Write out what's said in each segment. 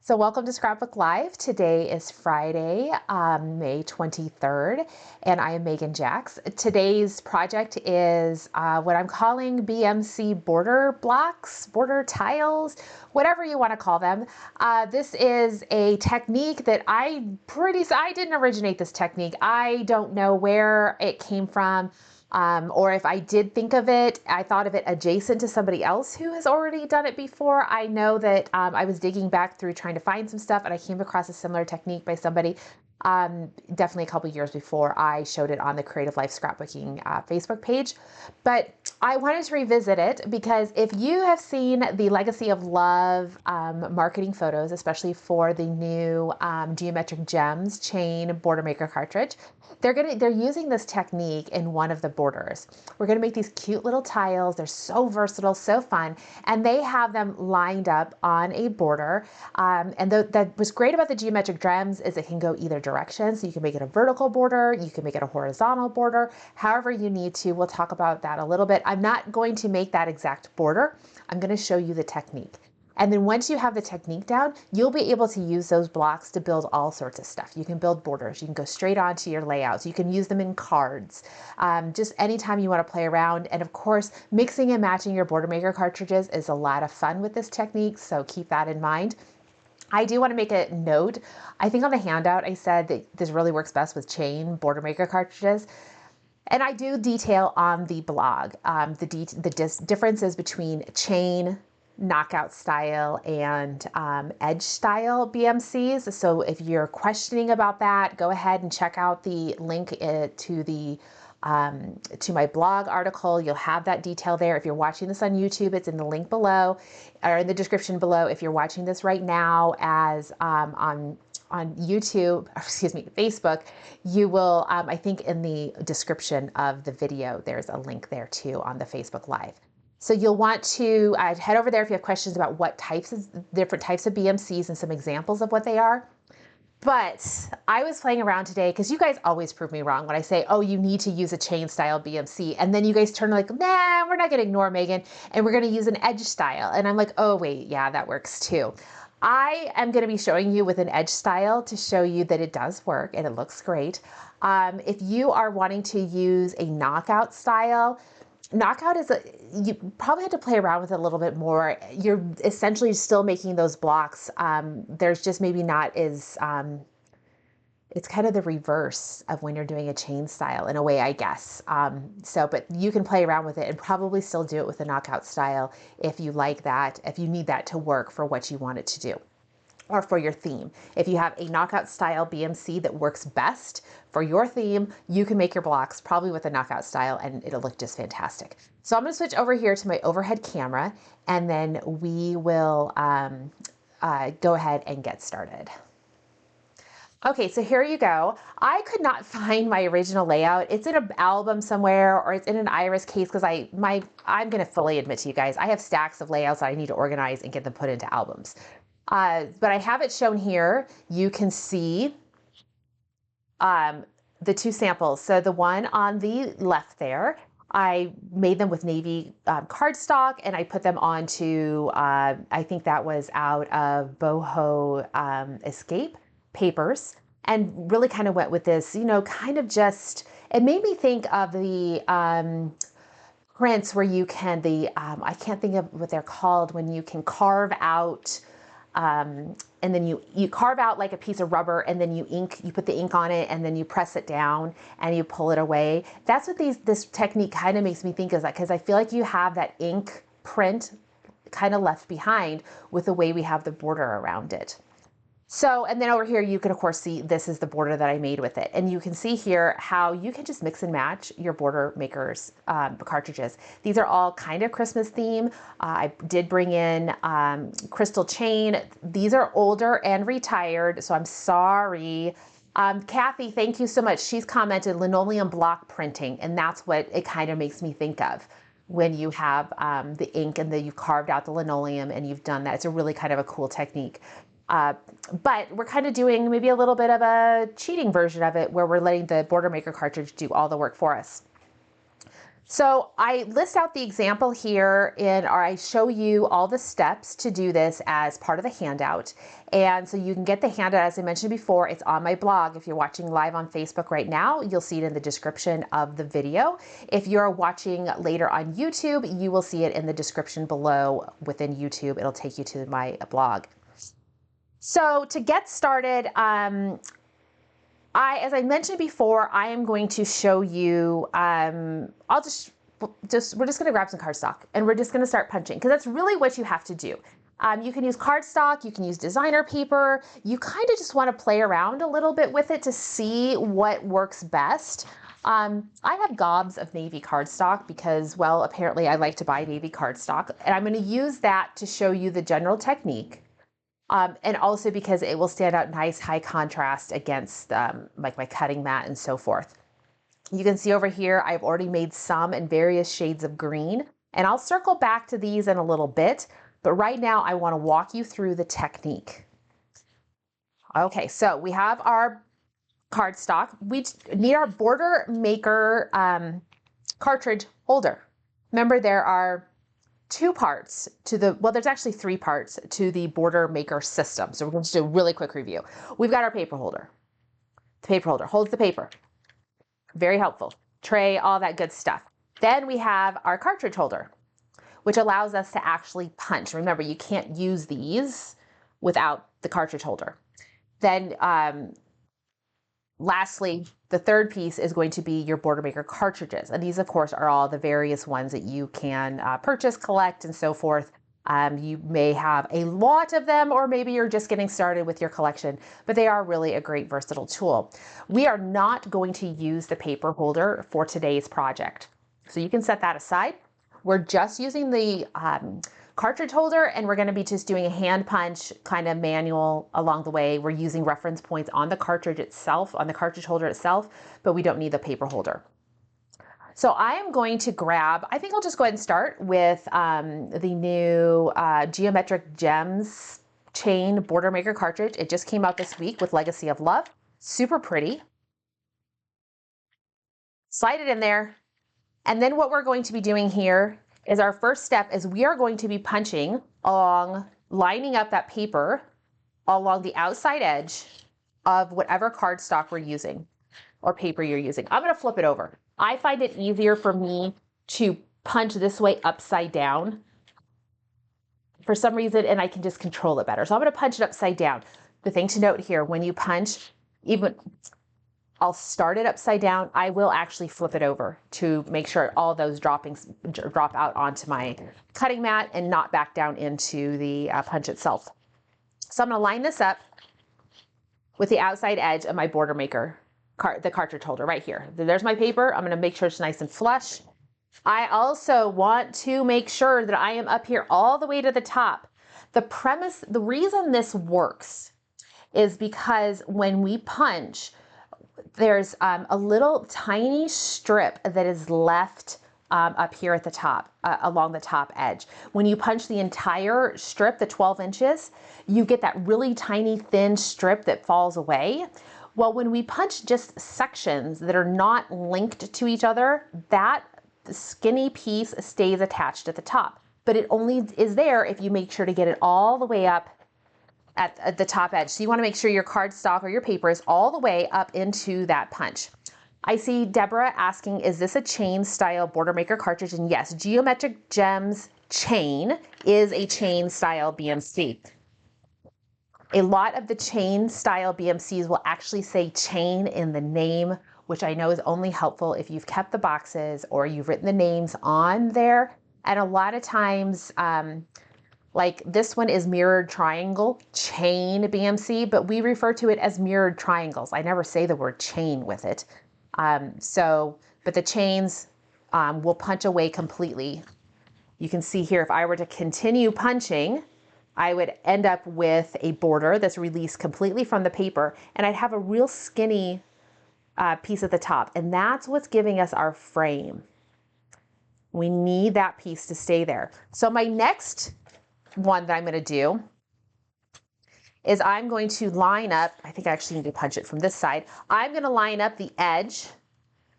So welcome to Scrapbook Live. Today is Friday, May 23rd, and I am Megan Jacks. Today's project is what I'm calling BMC Border Blocks, border tiles, whatever you want to call them. This is a technique that I didn't originate this technique. I don't know where it came from. Or if I did think of it, I thought of it adjacent to somebody else who has already done it before. I know that I was digging back through trying to find some stuff and I came across a similar technique by somebody definitely a couple years before I showed it on the Creative Life Scrapbooking Facebook page. But I wanted to revisit it because if you have seen the Legacy of Love marketing photos, especially for the new Geometric Gems chain Border Maker cartridge, they're using this technique in one of the borders. We're gonna make these cute little tiles. They're so versatile, so fun, and they have them lined up on a border. That what's great about the Geometric Gems is it can go either direction. So you can make it a vertical border, you can make it a horizontal border, however you need to. We'll talk about that a little bit. I'm not going to make that exact border. I'm gonna show you the technique. And then once you have the technique down, you'll be able to use those blocks to build all sorts of stuff. You can build borders, you can go straight onto your layouts, you can use them in cards, just anytime you want to play around. And of course, mixing and matching your Border Maker cartridges is a lot of fun with this technique, so keep that in mind. I do want to make a note. I think on the handout I said that this really works best with chain Border Maker cartridges. And I do detail on the blog the differences between chain, knockout style, and edge style BMCs. So if you're questioning about that, go ahead and check out the link to my blog article. You'll have that detail there. If you're watching this on YouTube, it's in the link below or in the description below. If you're watching this right now as on YouTube, Facebook, you will, I think in the description of the video, there's a link there too on the Facebook Live. So you'll want to head over there if you have questions about different types of BMCs and some examples of what they are. But I was playing around today because you guys always prove me wrong when I say, oh, you need to use a chain style BMC. And then you guys turn like, nah, we're not going to ignore Megan and we're going to use an edge style. And I'm like, oh, wait, yeah, that works too. I am going to be showing you with an edge style to show you that it does work and it looks great. If you are wanting to use a knockout style, knockout you probably have to play around with it a little bit more. You're essentially still making those blocks. There's just maybe not as, it's kind of the reverse of when you're doing a chain style in a way, I guess. But you can play around with it and probably still do it with a knockout style if you like that, if you need that to work for what you want it to do, or for your theme. If you have a knockout style BMC that works best for your theme, you can make your blocks probably with a knockout style and it'll look just fantastic. So I'm gonna switch over here to my overhead camera and then we will go ahead and get started. Okay, so here you go. I could not find my original layout. It's in an album somewhere or it's in an iris case because I'm gonna fully admit to you guys, I have stacks of layouts that I need to organize and get them put into albums. But I have it shown here. You can see the two samples. So the one on the left there, I made them with navy cardstock and I put them onto, I think that was out of Boho Escape papers, and really kind of went with this, kind of just, it made me think of the prints where you can, I can't think of what they're called, when you can carve out and then you carve out like a piece of rubber and then you put the ink on it and then you press it down and you pull it away. That's what this technique kind of makes me think of, that because I feel like you have that ink print kind of left behind with the way we have the border around it. So, and then over here, you can of course see this is the border that I made with it. And you can see here how you can just mix and match your Border Makers cartridges. These are all kind of Christmas theme. I did bring in crystal chain. These are older and retired, so I'm sorry. Kathy, thank you so much. She's commented linoleum block printing, and that's what it kind of makes me think of when you have the ink and you've carved out the linoleum and you've done that. It's a really kind of a cool technique. But we're kind of doing maybe a little bit of a cheating version of it where we're letting the Border Maker cartridge do all the work for us. So I list out the example here or I show you all the steps to do this as part of the handout. And so you can get the handout, as I mentioned before, it's on my blog. If you're watching live on Facebook right now, you'll see it in the description of the video. If you're watching later on YouTube, you will see it in the description below within YouTube. It'll take you to my blog. So to get started, as I mentioned before, I am going to show you, we're just going to grab some cardstock and we're just going to start punching, because that's really what you have to do. You can use cardstock, you can use designer paper. You kind of just want to play around a little bit with it to see what works best. I have gobs of navy cardstock because, well, apparently I like to buy navy cardstock, and I'm going to use that to show you the general technique. And also because it will stand out nice high contrast against like my cutting mat and so forth. You can see over here, I've already made some in various shades of green, and I'll circle back to these in a little bit, but right now I want to walk you through the technique. Okay, so we have our cardstock. We need our Border Maker cartridge holder. Remember, there are two parts to there's actually three parts to the Border Maker system. So we're going to do a really quick review. We've got our paper holder. The paper holder holds the paper. Very helpful. Tray, all that good stuff. Then we have our cartridge holder, which allows us to actually punch. Remember, you can't use these without the cartridge holder. Then lastly, the third piece is going to be your Border Maker cartridges. And these, of course, are all the various ones that you can purchase, collect, and so forth. You may have a lot of them, or maybe you're just getting started with your collection, but they are really a great versatile tool. We are not going to use the paper holder for today's project, so you can set that aside. We're just using the cartridge holder, and we're going to be just doing a hand punch kind of manual along the way. We're using reference points on the cartridge itself, on the cartridge holder itself, but we don't need the paper holder. So I am going to grab, I think I'll just go ahead and start with the new Geometric Gems chain Border Maker cartridge. It just came out this week with Legacy of Love. Super pretty. Slide it in there. And then what we're going to be doing here is our first step is we are going to be punching along, lining up that paper along the outside edge of whatever cardstock we're using or paper you're using. I'm going to flip it over. I find it easier for me to punch this way upside down for some reason, and I can just control it better. So I'm going to punch it upside down. The thing to note here, when you punch, I'll start it upside down. I will actually flip it over to make sure all those droppings drop out onto my cutting mat and not back down into the punch itself. So I'm going to line this up with the outside edge of my Border Maker, the cartridge holder right here. There's my paper. I'm going to make sure it's nice and flush. I also want to make sure that I am up here all the way to the top. The reason this works is because when we punch, there's a little tiny strip that is left up here at the top, along the top edge. When you punch the entire strip, the 12 inches, you get that really tiny thin strip that falls away. Well, when we punch just sections that are not linked to each other, that skinny piece stays attached at the top. But it only is there if you make sure to get it all the way up at the top edge. So you want to make sure your cardstock or your paper is all the way up into that punch. I see Deborah asking, is this a chain style Border Maker cartridge? And yes, Geometric Gems chain is a chain style BMC. A lot of the chain style BMCs will actually say chain in the name, which I know is only helpful if you've kept the boxes or you've written the names on there. And a lot of times, like this one is mirrored triangle, chain BMC, but we refer to it as mirrored triangles. I never say the word chain with it. But the chains will punch away completely. You can see here, if I were to continue punching, I would end up with a border that's released completely from the paper, and I'd have a real skinny piece at the top, and that's what's giving us our frame. We need that piece to stay there. So my next one that I'm going to do is I'm going to line up, I think I actually need to punch it from this side. I'm going to line up the edge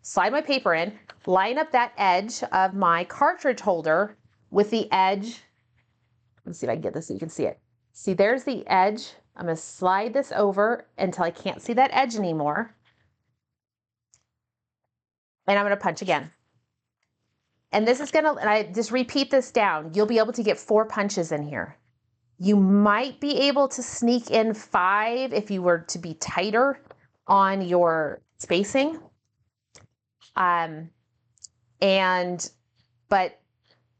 slide my paper in, line up that edge of my cartridge holder with the edge. Let's see if I can get this so you can see it. See, there's the edge. I'm going to slide this over until I can't see that edge anymore. And I'm going to punch again. And this is going to, and I just repeat this down. You'll be able to get 4 punches in here. You might be able to sneak in 5 if you were to be tighter on your spacing. But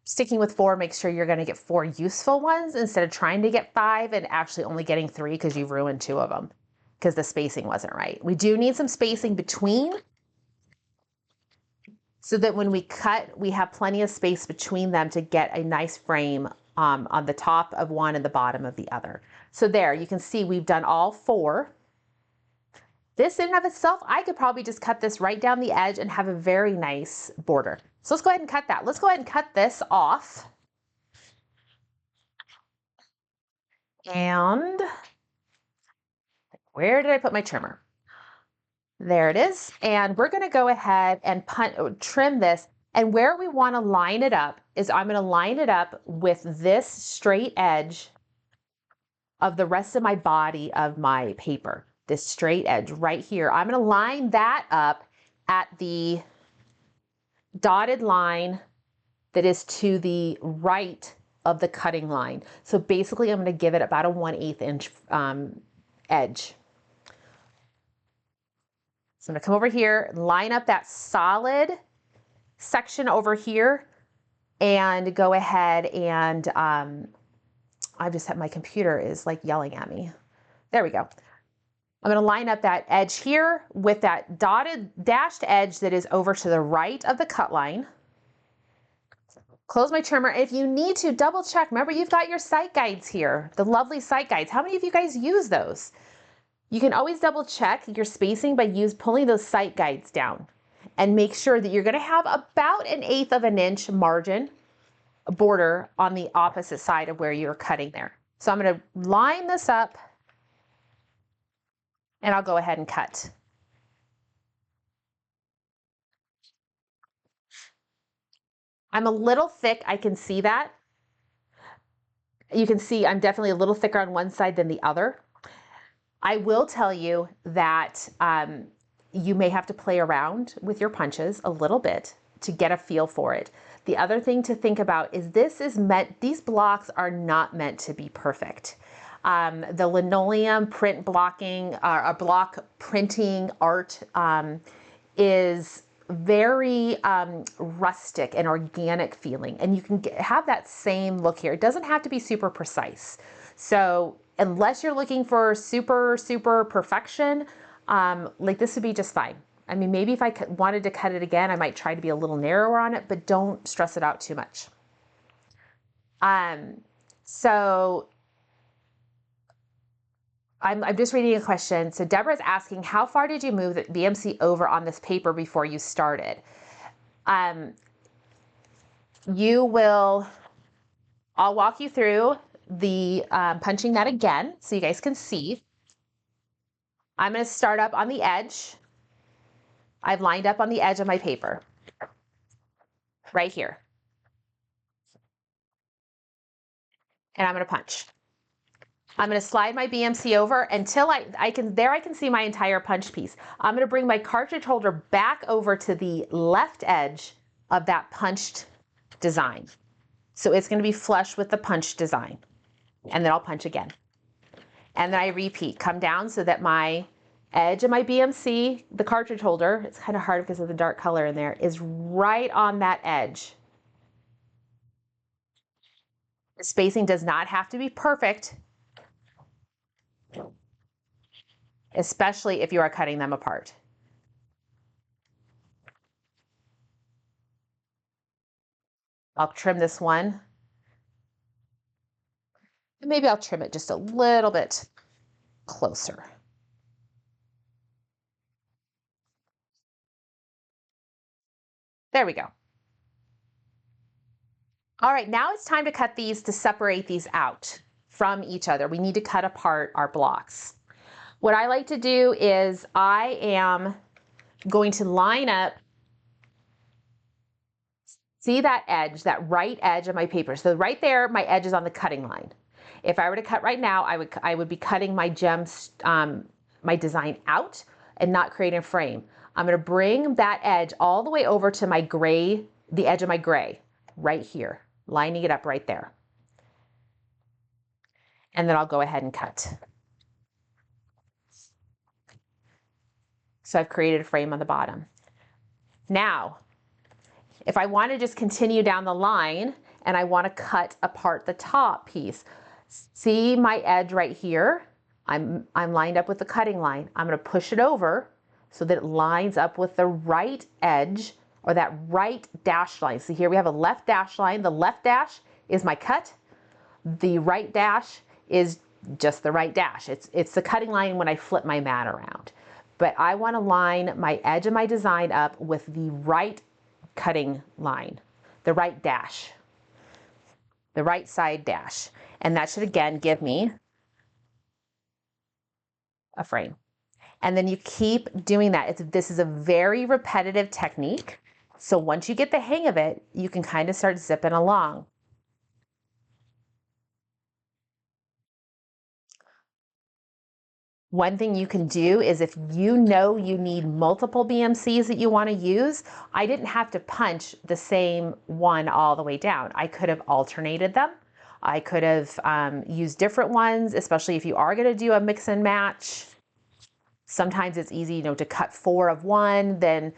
sticking with 4 makes sure you're going to get 4 useful ones instead of trying to get 5 and actually only getting 3 because you've ruined 2 of them because the spacing wasn't right. We do need some spacing between so that when we cut, we have plenty of space between them to get a nice frame on the top of one and the bottom of the other. So there, you can see we've done all 4. This in and of itself, I could probably just cut this right down the edge and have a very nice border. So let's go ahead and cut that. Let's go ahead and cut this off. And where did I put my trimmer? There it is. And we're going to go ahead and trim this. And where we want to line it up is I'm going to line it up with this straight edge of the rest of my body of my paper. This straight edge right here. I'm going to line that up at the dotted line that is to the right of the cutting line. So basically I'm going to give it about a 1/8 inch edge. So I'm going to come over here, line up that solid section over here and go ahead and I just have, my computer is like yelling at me. There we go. I'm going to line up that edge here with that dotted dashed edge that is over to the right of the cut line. Close my trimmer. If you need to, double check. Remember, you've got your sight guides here, the lovely sight guides. How many of you guys use those? You can always double check your spacing by pulling those sight guides down and make sure that you're going to have about 1/8 of an inch margin, a border on the opposite side of where you're cutting there. So I'm going to line this up and I'll go ahead and cut. I'm a little thick, I can see that. You can see I'm definitely a little thicker on one side than the other. I will tell you that you may have to play around with your punches a little bit to get a feel for it. The other thing to think about is these blocks are not meant to be perfect. The linoleum print blocking, block printing art is very rustic and organic feeling, and you can have that same look here. It doesn't have to be super precise. So unless you're looking for super perfection, like this would be just fine. I mean, maybe if I wanted to cut it again, I might try to be a little narrower on it, but don't stress it out too much. So I'm just reading a question. So Deborah's asking, how far did you move the BMC over on this paper before you started? I'll walk you through the punching that again so you guys can see. I'm going to start up on the edge. I've lined up on the edge of my paper right here. And I'm going to punch. I'm going to slide my BMC over until I can see my entire punch piece. I'm going to bring my cartridge holder back over to the left edge of that punched design. So it's going to be flush with the punch design. And then I'll punch again. And then I repeat, come down so that my edge of my BMC, the cartridge holder, it's kind of hard because of the dark color in there, is right on that edge. The spacing does not have to be perfect, especially if you are cutting them apart. I'll trim this one. And maybe I'll trim it just a little bit closer. There we go. All right, now it's time to cut these, to separate these out from each other. We need to cut apart our blocks. What I like to do is I am going to line up See that edge, that right edge of my paper. So right there, my edge is on the cutting line. If I were to cut right now, I would be cutting my gems, my design out and not creating a frame. I'm gonna bring that edge all the way over to my gray, the edge of my gray, right here, lining it up right there. And then I'll go ahead and cut. So I've created a frame on the bottom. Now, if I want to just continue down the line and I want to cut apart the top piece, see my edge right here? I'm lined up with the cutting line. I'm going to push it over so that it lines up with the right edge or that right dash line. So here we have a left dash line. The left dash is my cut. The right dash is just the right dash. It's the cutting line when I flip my mat around. But I want to line my edge of my design up with the right cutting line, the right dash, the right side dash. And that should again give me a frame. And then you keep doing that. This is a very repetitive technique. So once you get the hang of it, you can kind of start zipping along. One thing you can do is if you know you need multiple BMCs that you want to use, I didn't have to punch the same one all the way down. I could have alternated them. I could have used different ones, especially if you are going to do a mix and match. Sometimes it's easy, to cut 4 of one, then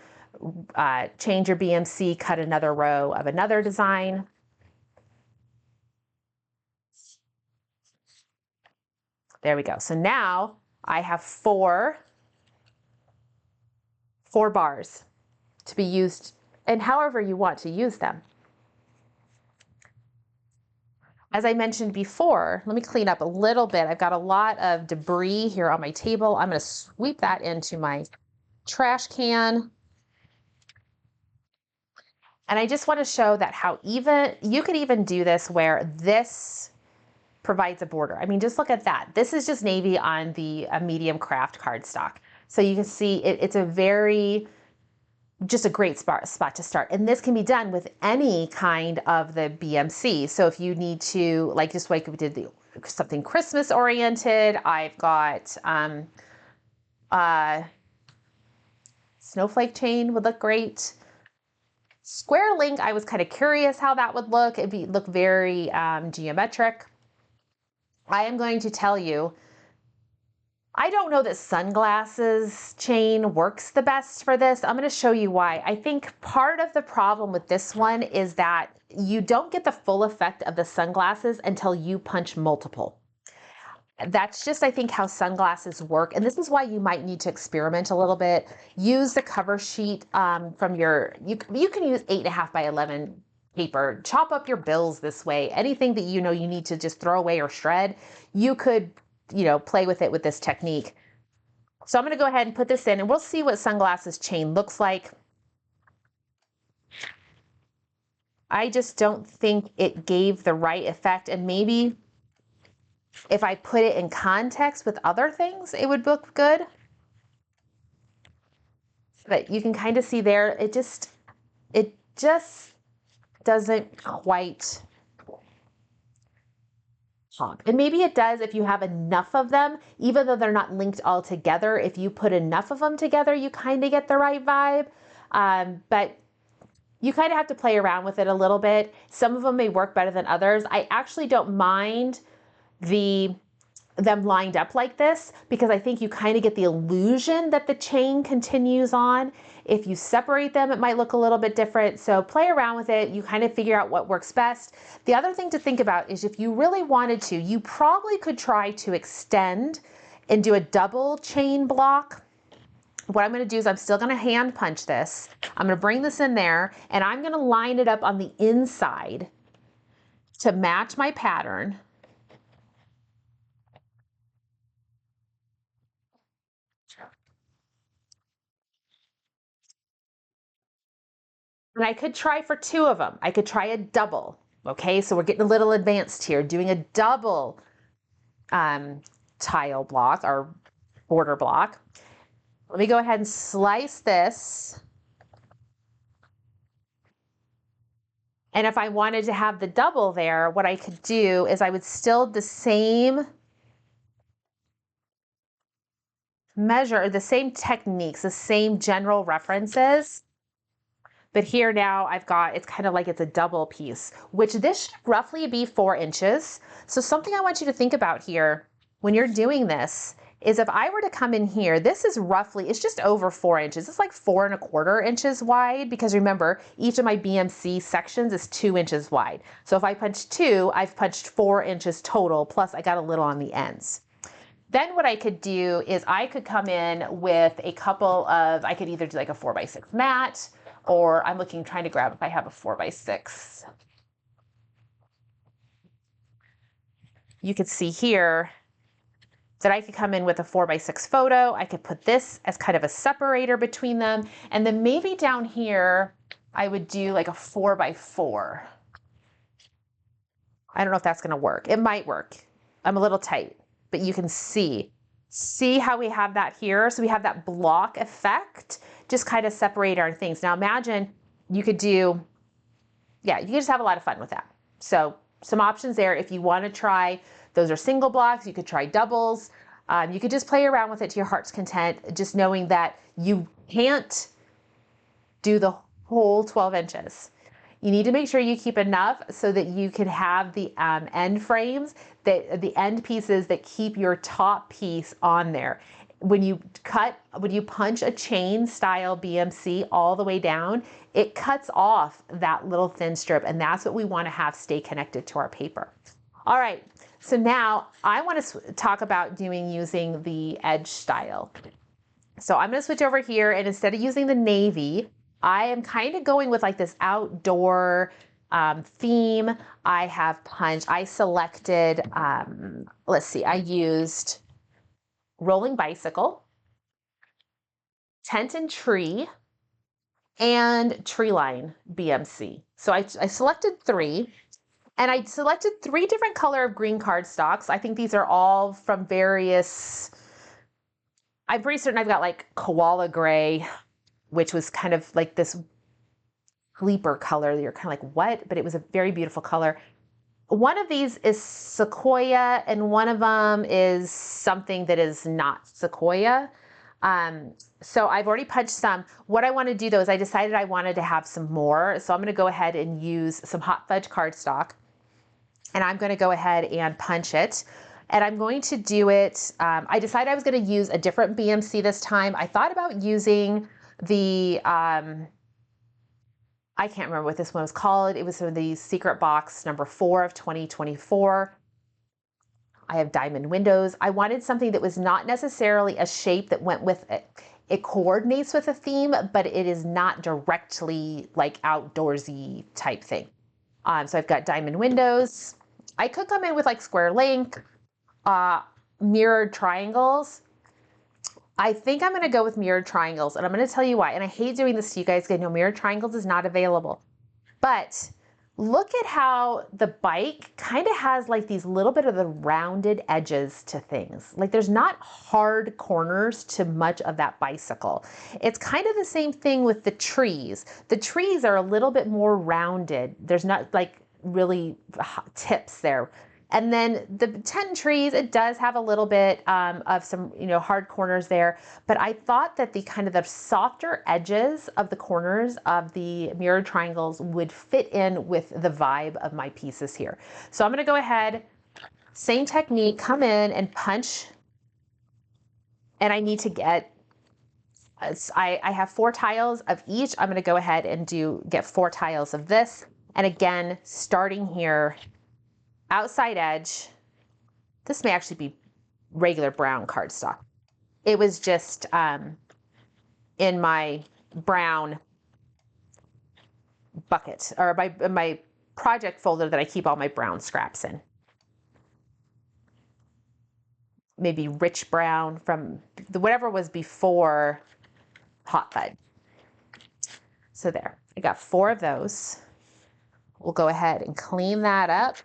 change your BMC, cut another row of another design. There we go. So now I have four bars to be used and however you want to use them. As I mentioned before, let me clean up a little bit. I've got a lot of debris here on my table. I'm going to sweep that into my trash can. And I just want to show that how you could even do this where this provides a border. I mean, just look at that. This is just navy on the medium craft cardstock. So you can see it's just a great spot to start. And this can be done with any kind of the BMC. So if you need to, like this way, we did something Christmas oriented. I've got snowflake chain would look great. Square link, I was kind of curious how that would look. It'd look very geometric. I am going to tell you, I don't know that sunglasses chain works the best for this. I'm going to show you why. I think part of the problem with this one is that you don't get the full effect of the sunglasses until you punch multiple. That's just, I think, how sunglasses work. And this is why you might need to experiment a little bit. Use the cover sheet from you can use 8.5 by 11 paper. Chop up your bills this way. Anything that you need to just throw away or shred, you could play with it with this technique. So I'm going to go ahead and put this in and we'll see what sunglasses chain looks like. I just don't think it gave the right effect, and maybe if I put it in context with other things, it would look good. But you can kind of see there, it just doesn't quite pop. And maybe it does if you have enough of them, even though they're not linked all together. If you put enough of them together, you kind of get the right vibe. But you kind of have to play around with it a little bit. Some of them may work better than others. I actually don't mind them lined up like this because I think you kind of get the illusion that the chain continues on. If you separate them, it might look a little bit different. So play around with it. You kind of figure out what works best. The other thing to think about is if you really wanted to, you probably could try to extend and do a double chain block. What I'm going to do is I'm still going to hand punch this. I'm going to bring this in there and I'm going to line it up on the inside to match my pattern. And I could try for 2 of them. I could try a double. Okay, so we're getting a little advanced here, doing a double tile block or border block. Let me go ahead and slice this. And if I wanted to have the double there, what I could do is I would still the same measure, the same techniques, the same general references. But here now I've got, it's kind of like it's a double piece, which this should roughly be 4 inches. So something I want you to think about here when you're doing this is if I were to come in here, this is roughly, it's just over 4 inches. It's like 4¼ inches wide, because remember, each of my BMC sections is 2 inches wide. So if I punch 2, I've punched 4 inches total, plus I got a little on the ends. Then what I could do is I could come in with a couple of, I could either do like a 4x6 mat, or I'm looking, trying to grab if I have a 4x6. You could see here that I could come in with a 4x6 photo. I could put this as kind of a separator between them. And then maybe down here, I would do like a 4x4. I don't know if that's gonna work. It might work. I'm a little tight, but you can see how we have that here. So we have that block effect, just kind of separate our things. Now imagine you could do, yeah, you could just have a lot of fun with that. So some options there. If you want to try, those are single blocks. You could try doubles. You could just play around with it to your heart's content, just knowing that you can't do the whole 12 inches. You need to make sure you keep enough so that you can have the end frames, the end pieces that keep your top piece on there. When you punch a chain style BMC all the way down, it cuts off that little thin strip, and that's what we want to have stay connected to our paper. All right, so now I want to talk about using the edge style. So I'm going to switch over here, and instead of using the navy, I am kind of going with like this outdoor theme. I selected, let's see, I used Rolling Bicycle, Tent and Tree, and Tree Line BMC. So I selected 3, and I selected 3 different color of green cardstocks. I think these are all from various, I'm pretty certain I've got like koala gray, which was kind of like this sleeper color. You're kind of like, what? But it was a very beautiful color. One of these is sequoia, and one of them is something that is not sequoia. So I've already punched some. What I want to do though is I decided I wanted to have some more. So I'm going to go ahead and use some hot fudge cardstock, and I'm going to go ahead and punch it. And I'm going to do it, I decided I was going to use a different BMC this time. I thought about using the, I can't remember what this one was called. It was from the Secret Box number 4 of 2024. I have diamond windows. I wanted something that was not necessarily a shape that went with it. It coordinates with a theme, but it is not directly like outdoorsy type thing. So I've got diamond windows. I could come in with like square link, mirrored triangles. I think I'm going to go with mirrored triangles, and I'm going to tell you why. And I hate doing this to you guys because I know mirrored triangles is not available. But look at how the bike kind of has like these little bit of the rounded edges to things. Like there's not hard corners to much of that bicycle. It's kind of the same thing with the trees. The trees are a little bit more rounded. There's not like really tips there. And then the tent trees, it does have a little bit of some, hard corners there. But I thought that the kind of the softer edges of the corners of the mirrored triangles would fit in with the vibe of my pieces here. So I'm going to go ahead, same technique, come in and punch. And I need to get, I have 4 tiles of each. I'm going to go ahead and get 4 tiles of this. And again, starting here, outside edge. This may actually be regular brown cardstock. It was just in my brown bucket, or my project folder that I keep all my brown scraps in. Maybe rich brown from whatever was before hot fudge. So there, I got 4 of those. We'll go ahead and clean that up.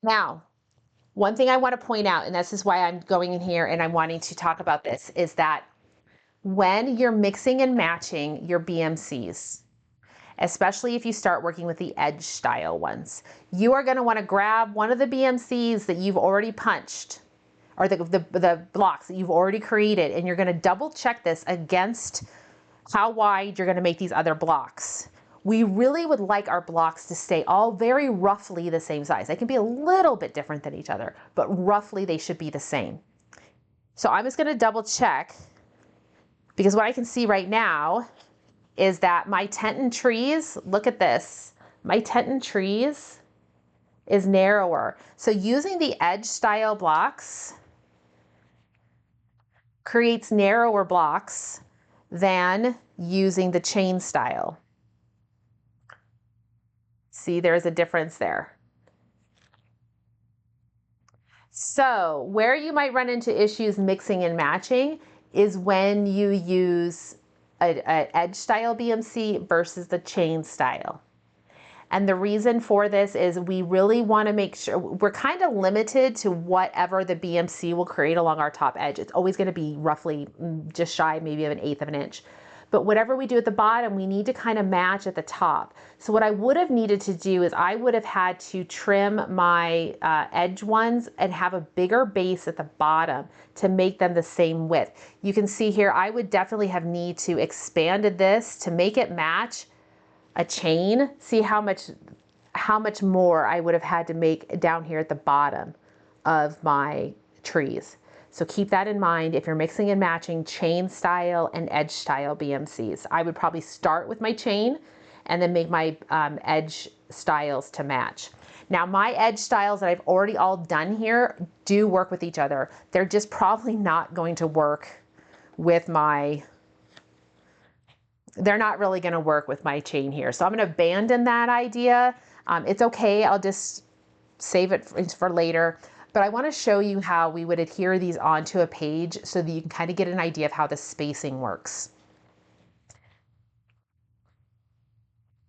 Now, One thing I want to point out, and this is why I'm going in here and I'm wanting to talk about this, is that when you're mixing and matching your BMCs, especially if you start working with the edge style ones, you are going to want to grab one of the BMCs that you've already punched, or the blocks that you've already created, and you're going to double check this against how wide you're going to make these other blocks. We really would like our blocks to stay all very roughly the same size. They can be a little bit different than each other, but roughly they should be the same. So I'm just going to double check, because what I can see right now is that my tent and trees, look at this, my tent and trees is narrower. So using the edge style blocks creates narrower blocks than using the chain style. See, there's a difference there. So where you might run into issues mixing and matching is when you use an edge style BMC versus the chain style. And the reason for this is we really want to make sure we're kind of limited to whatever the BMC will create along our top edge. It's always going to be roughly just shy maybe of 1/8 of an inch. But whatever we do at the bottom, we need to kind of match at the top. So what I would have needed to do is I would have had to trim my edge ones and have a bigger base at the bottom to make them the same width. You can see here, I would definitely have need to expanded this to make it match a chain. See how much more I would have had to make down here at the bottom of my trees. So keep that in mind if you're mixing and matching chain style and edge style BMCs. I would probably start with my chain and then make my edge styles to match. Now my edge styles that I've already all done here do work with each other. They're just probably not going to work with they're not really going to work with my chain here. So I'm going to abandon that idea. It's okay. I'll just save it for later. But I want to show you how we would adhere these onto a page so that you can kind of get an idea of how the spacing works.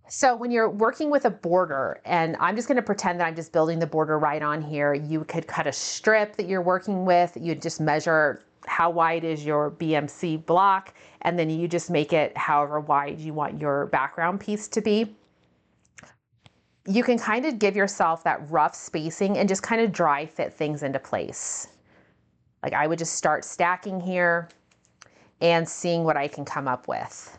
So when you're working with a border, and I'm just going to pretend that I'm just building the border right on here, you could cut a strip that you're working with. You'd just measure how wide is your BMC block, and then you just make it however wide you want your background piece to be. You can kind of give yourself that rough spacing and just kind of dry fit things into place. Like I would just start stacking here and seeing what I can come up with.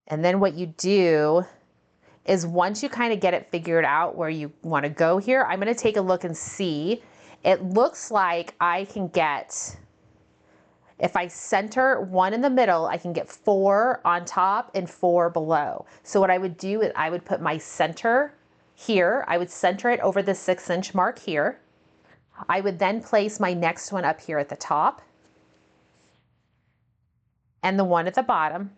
And then what you do is once you kind of get it figured out where you want to go here, I'm going to take a look and see. It looks like I can get, if I center one in the middle, I can get 4 on top and 4 below. So what I would do is I would put my center here. I would center it over the 6-inch mark here. I would then place my next one up here at the top and the one at the bottom.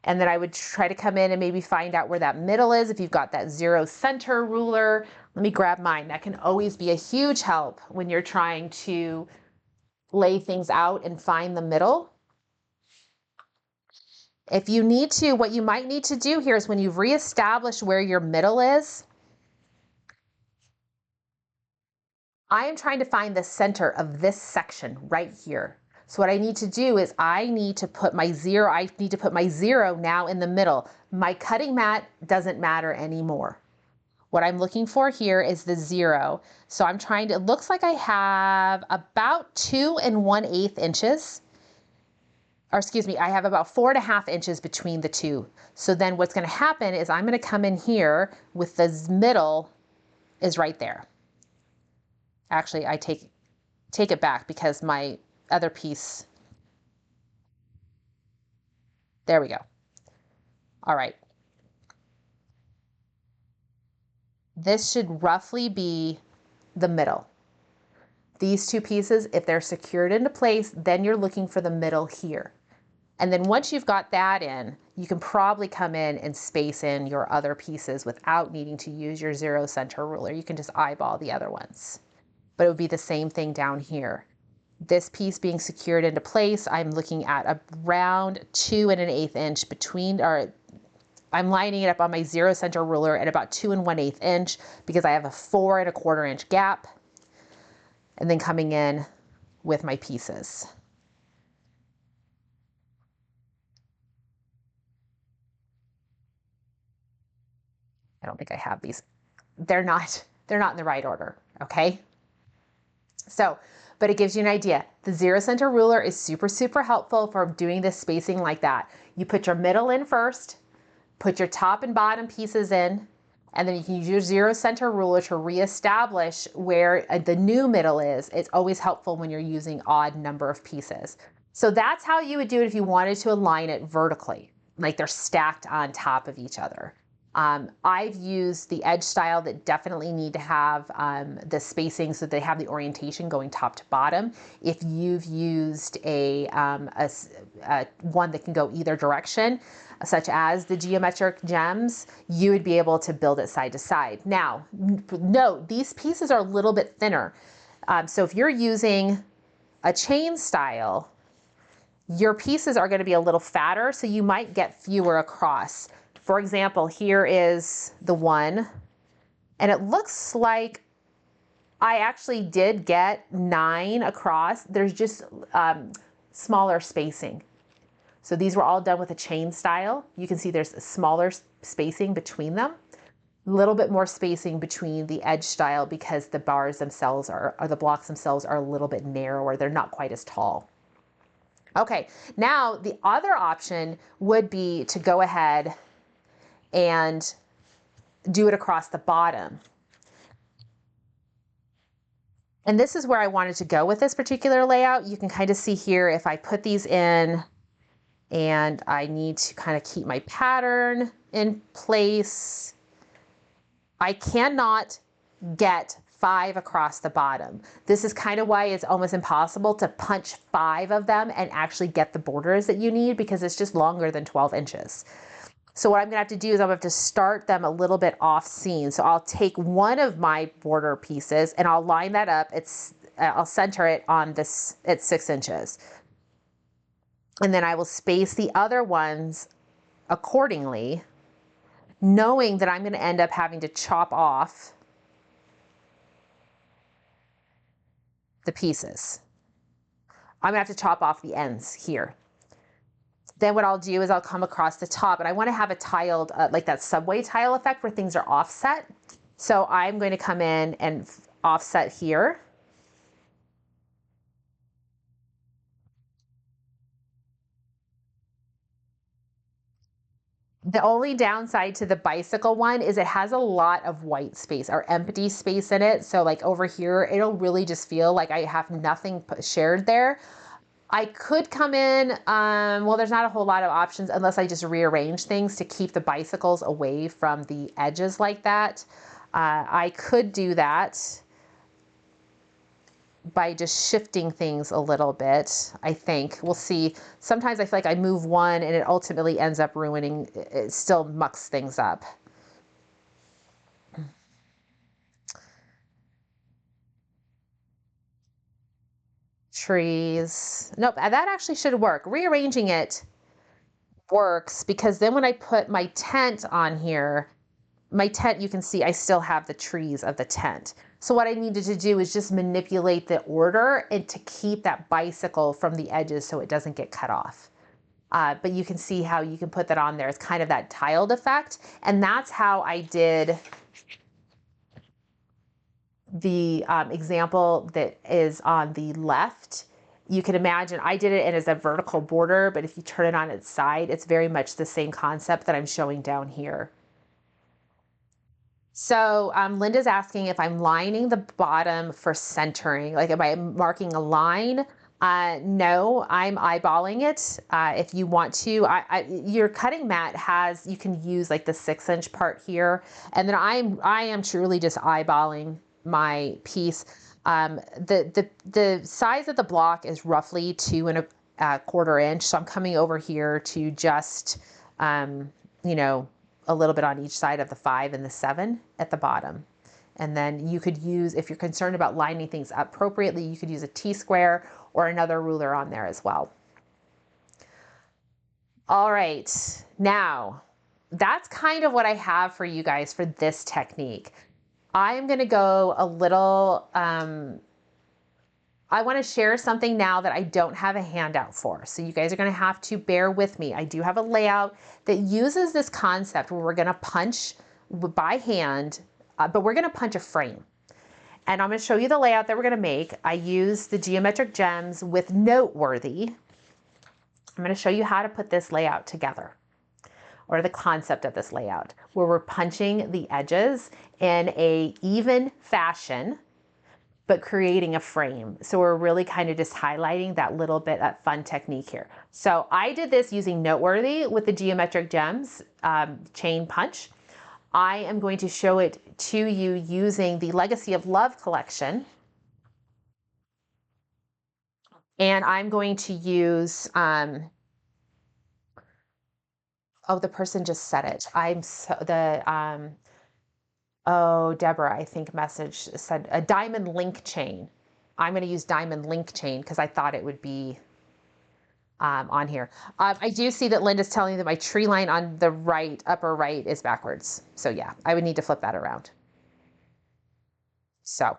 And then I would try to come in and maybe find out where that middle is. If you've got that 0 center ruler, let me grab mine. That can always be a huge help when you're trying to lay things out and find the middle. If you need to, what you might need to do here is when you've reestablished where your middle is, I am trying to find the center of this section right here. So what I need to do is I need to put my 0 now in the middle. My cutting mat doesn't matter anymore. What I'm looking for here is the 0. So I'm trying to, it looks like I have about 2 1/8 inches. Or excuse me, I have about 4.5 inches between the two. So then what's going to happen is I'm going to come in here with the middle is right there. Actually, I take it back because my other piece, there we go. All right. This should roughly be the middle. These two pieces, if they're secured into place, then you're looking for the middle here. And then once you've got that in, you can probably come in and space in your other pieces without needing to use your 0 center ruler. You can just eyeball the other ones. But it would be the same thing down here. this piece being secured into place, I'm looking at around 2 1/8 inch between, or I'm lining it up on my 0 center ruler at about 2 1/8 inch because I have a 4 1/4 inch gap, and then coming in with my pieces. I don't think I have these. They're not in the right order, okay? So, but it gives you an idea. The 0 center ruler is super, super helpful for doing this spacing like that. You put your middle in first, put your top and bottom pieces in, and then you can use your 0 center ruler to reestablish where the new middle is. It's always helpful when you're using odd number of pieces. So that's how you would do it if you wanted to align it vertically, like they're stacked on top of each other. I've used the edge style that definitely need to have the spacing so they have the orientation going top to bottom. If you've used a one that can go either direction, such as the geometric gems, you would be able to build it side to side. Now, note, these pieces are a little bit thinner. So if you're using a chain style, your pieces are going to be a little fatter, so you might get fewer across. For example, here is the one, and it looks like I actually did get 9 across. There's just smaller spacing. So these were all done with a chain style. You can see there's a smaller spacing between them, a little bit more spacing between the edge style because the bars themselves or the blocks themselves are a little bit narrower. They're not quite as tall. Okay, now the other option would be to go ahead and do it across the bottom. And this is where I wanted to go with this particular layout. You can kind of see here if I put these in and I need to kind of keep my pattern in place, I cannot get 5 across the bottom. This is kind of why it's almost impossible to punch 5 of them and actually get the borders that you need because it's just longer than 12 inches. So what I'm gonna have to do is I'm gonna have to start them a little bit off seam. So I'll take one of my border pieces and I'll line that up. I'll center it on this at 6 inches. And then I will space the other ones accordingly, knowing that I'm gonna end up having to chop off the pieces. I'm gonna have to chop off the ends here. Then what I'll do is I'll come across the top, and I want to have a tiled, like that subway tile effect where things are offset. So I'm going to come in and offset here. The only downside to the bicycle one is it has a lot of white space or empty space in it. So like over here, it'll really just feel like I have nothing shared there. I could come in, well, there's not a whole lot of options unless I just rearrange things to keep the bicycles away from the edges like that. I could do that by just shifting things a little bit, I think. We'll see. Sometimes I feel like I move one and it ultimately ends up ruining, it still mucks things up. Trees. Nope, that actually should work. Rearranging it works because then when I put my tent on here, my tent, you can see I still have the trees of the tent. So what I needed to do is just manipulate the order and to keep that bicycle from the edges so it doesn't get cut off. But you can see how you can put that on there. It's kind of that tiled effect. And that's how I did the example that is on the left. You can imagine I did it as a vertical border, but if you turn it on its side, it's very much the same concept that I'm showing down here. So Linda's asking if I'm lining the bottom for centering, like am I marking a line? No, I'm eyeballing it. If you want to, your cutting mat has, you can use like the 6 inch part here. And then I am truly just eyeballing my piece. The size of the block is roughly 2 1/4 inch. So I'm coming over here to just, you know, a little bit on each side of the 5 and the 7 at the bottom. And then you could use, if you're concerned about lining things up appropriately, you could use a T-square or another ruler on there as well. All right, now that's kind of what I have for you guys for this technique. I'm gonna go a little, I wanna share something now that I don't have a handout for. So you guys are gonna have to bear with me. I do have a layout that uses this concept where we're gonna punch by hand, but we're gonna punch a frame. And I'm gonna show you the layout that we're gonna make. I use the geometric gems with Noteworthy. I'm gonna show you how to put this layout together, or the concept of this layout, where we're punching the edges in a even fashion, but creating a frame. So we're really kind of just highlighting that little bit of fun technique here. So I did this using Noteworthy with the geometric gems chain punch. I am going to show it to you using the Legacy of Love collection. And I'm going to use, oh, the person just said it. Oh, Deborah, I think message said a diamond link chain. I'm going to use diamond link chain because I thought it would be on here. I do see that Linda's telling me that my tree line on the right, upper right is backwards. So yeah, I would need to flip that around. So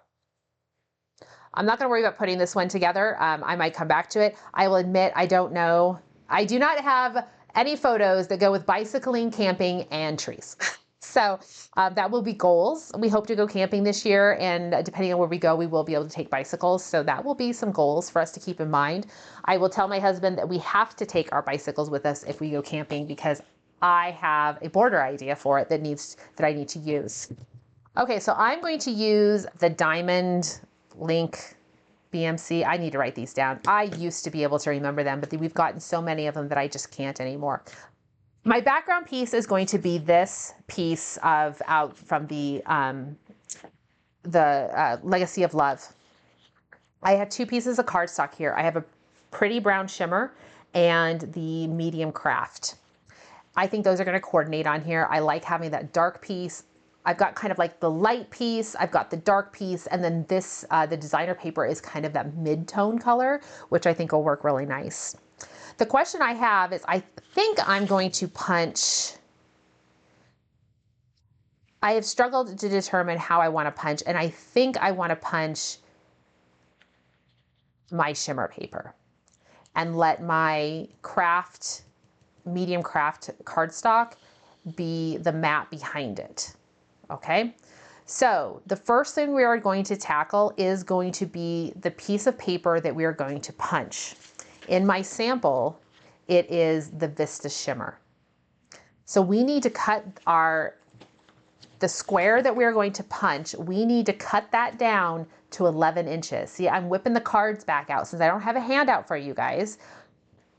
I'm not going to worry about putting this one together. I might come back to it. I will admit, I don't know. I do not have any photos that go with bicycling, camping, and trees. So that will be goals. We hope to go camping this year, and depending on where we go, we will be able to take bicycles. So that will be some goals for us to keep in mind. I will tell my husband that we have to take our bicycles with us if we go camping, because I have a border idea for it that I need to use. Okay, so I'm going to use the Diamond Link BMC. I need to write these down. I used to be able to remember them, but we've gotten so many of them that I just can't anymore. My background piece is going to be this piece of out from the Legacy of Love. I have two pieces of cardstock here. I have a pretty brown shimmer and the medium craft. I think those are going to coordinate on here. I like having that dark piece. I've got kind of like the light piece, I've got the dark piece, and then this, the designer paper is kind of that mid-tone color, which I think will work really nice. The question I have is, I think I'm going to punch, I have struggled to determine how I want to punch, and I think I want to punch my shimmer paper and let my craft, medium craft cardstock be the mat behind it. Okay, so the first thing we are going to tackle is going to be the piece of paper that we are going to punch. In my sample, it is the Vista Shimmer. So we need to cut the square that we are going to punch, we need to cut that down to 11 inches. See, I'm whipping the cards back out since I don't have a handout for you guys.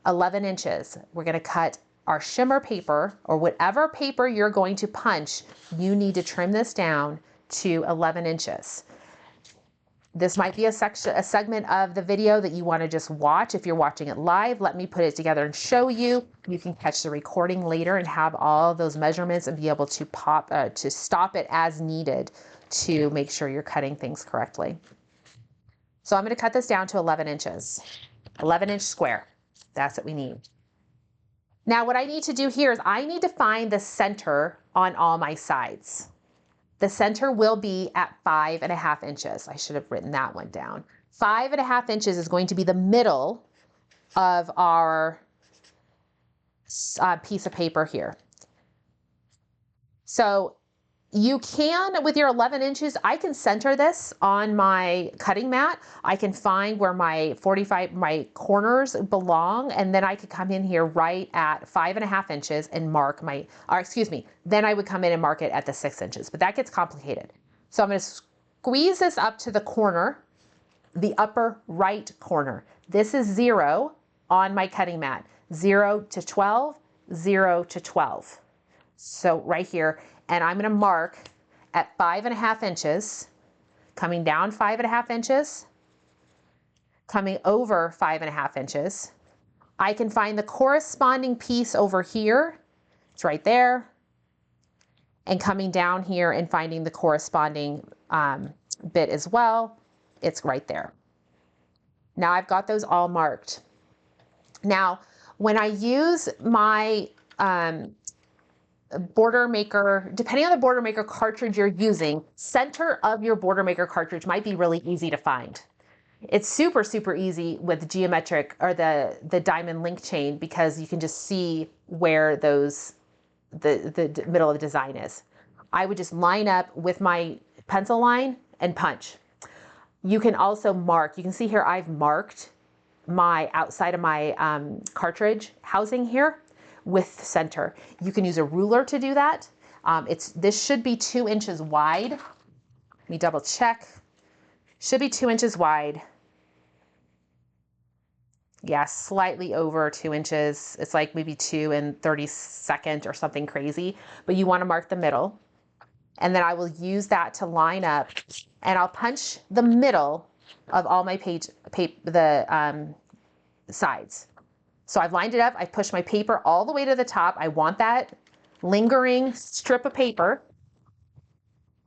11 inches. We're going to cut our shimmer paper, or whatever paper you're going to punch, you need to trim this down to 11 inches. This might be a segment of the video that you want to just watch. If you're watching it live, let me put it together and show you. You can catch the recording later and have all those measurements and be able to to stop it as needed to make sure you're cutting things correctly. So I'm going to cut this down to 11 inches, 11-inch square. That's what we need. Now what I need to do here is I need to find the center on all my sides. The center will be at 5.5 inches. I should have written that one down. 5.5 inches is going to be the middle of our piece of paper here. So you can, with your 11 inches, I can center this on my cutting mat. I can find where my my corners belong, and then I could come in here right at 5.5 inches and mark my, or excuse me, then I would come in and mark it at the 6 inches, but that gets complicated. So I'm going to squeeze this up to the corner, the upper right corner. This is 0 on my cutting mat, 0 to 12, 0 to 12. So right here. And I'm going to mark at 5.5 inches, coming down 5.5 inches, coming over 5.5 inches. I can find the corresponding piece over here. It's right there. And coming down here and finding the corresponding bit as well. It's right there. Now I've got those all marked. Now, when I use my Border Maker, depending on the Border Maker cartridge you're using, center of your Border Maker cartridge might be really easy to find. It's super, super easy with geometric or the diamond link chain because you can just see where those, the middle of the design is. I would just line up with my pencil line and punch. You can also mark, you can see here I've marked my outside of my cartridge housing here with center. You can use a ruler to do that. This should be 2 inches wide. Let me double check. Should be 2 inches wide. Yeah, slightly over 2 inches. It's like maybe 2 and 32nd or something crazy, but you want to mark the middle. And then I will use that to line up, and I'll punch the middle of all my sides. So I've lined it up. I've pushed my paper all the way to the top. I want that lingering strip of paper.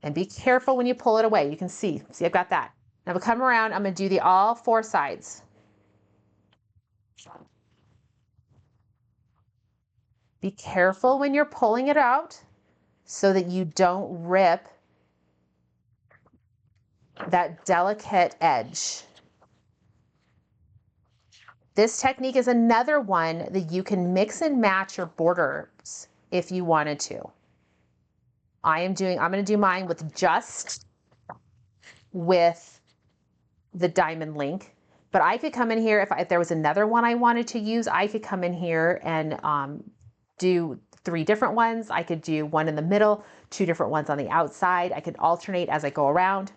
And be careful when you pull it away. You can see I've got that. Now we'll come around. I'm going to do all 4 sides. Be careful when you're pulling it out so that you don't rip that delicate edge. This technique is another one that you can mix and match your borders if you wanted to. I'm going to do mine with the diamond link, but I could come in here if there was another one I wanted to use, I could come in here and do 3 different ones. I could do one in the middle, 2 different ones on the outside. I could alternate as I go around.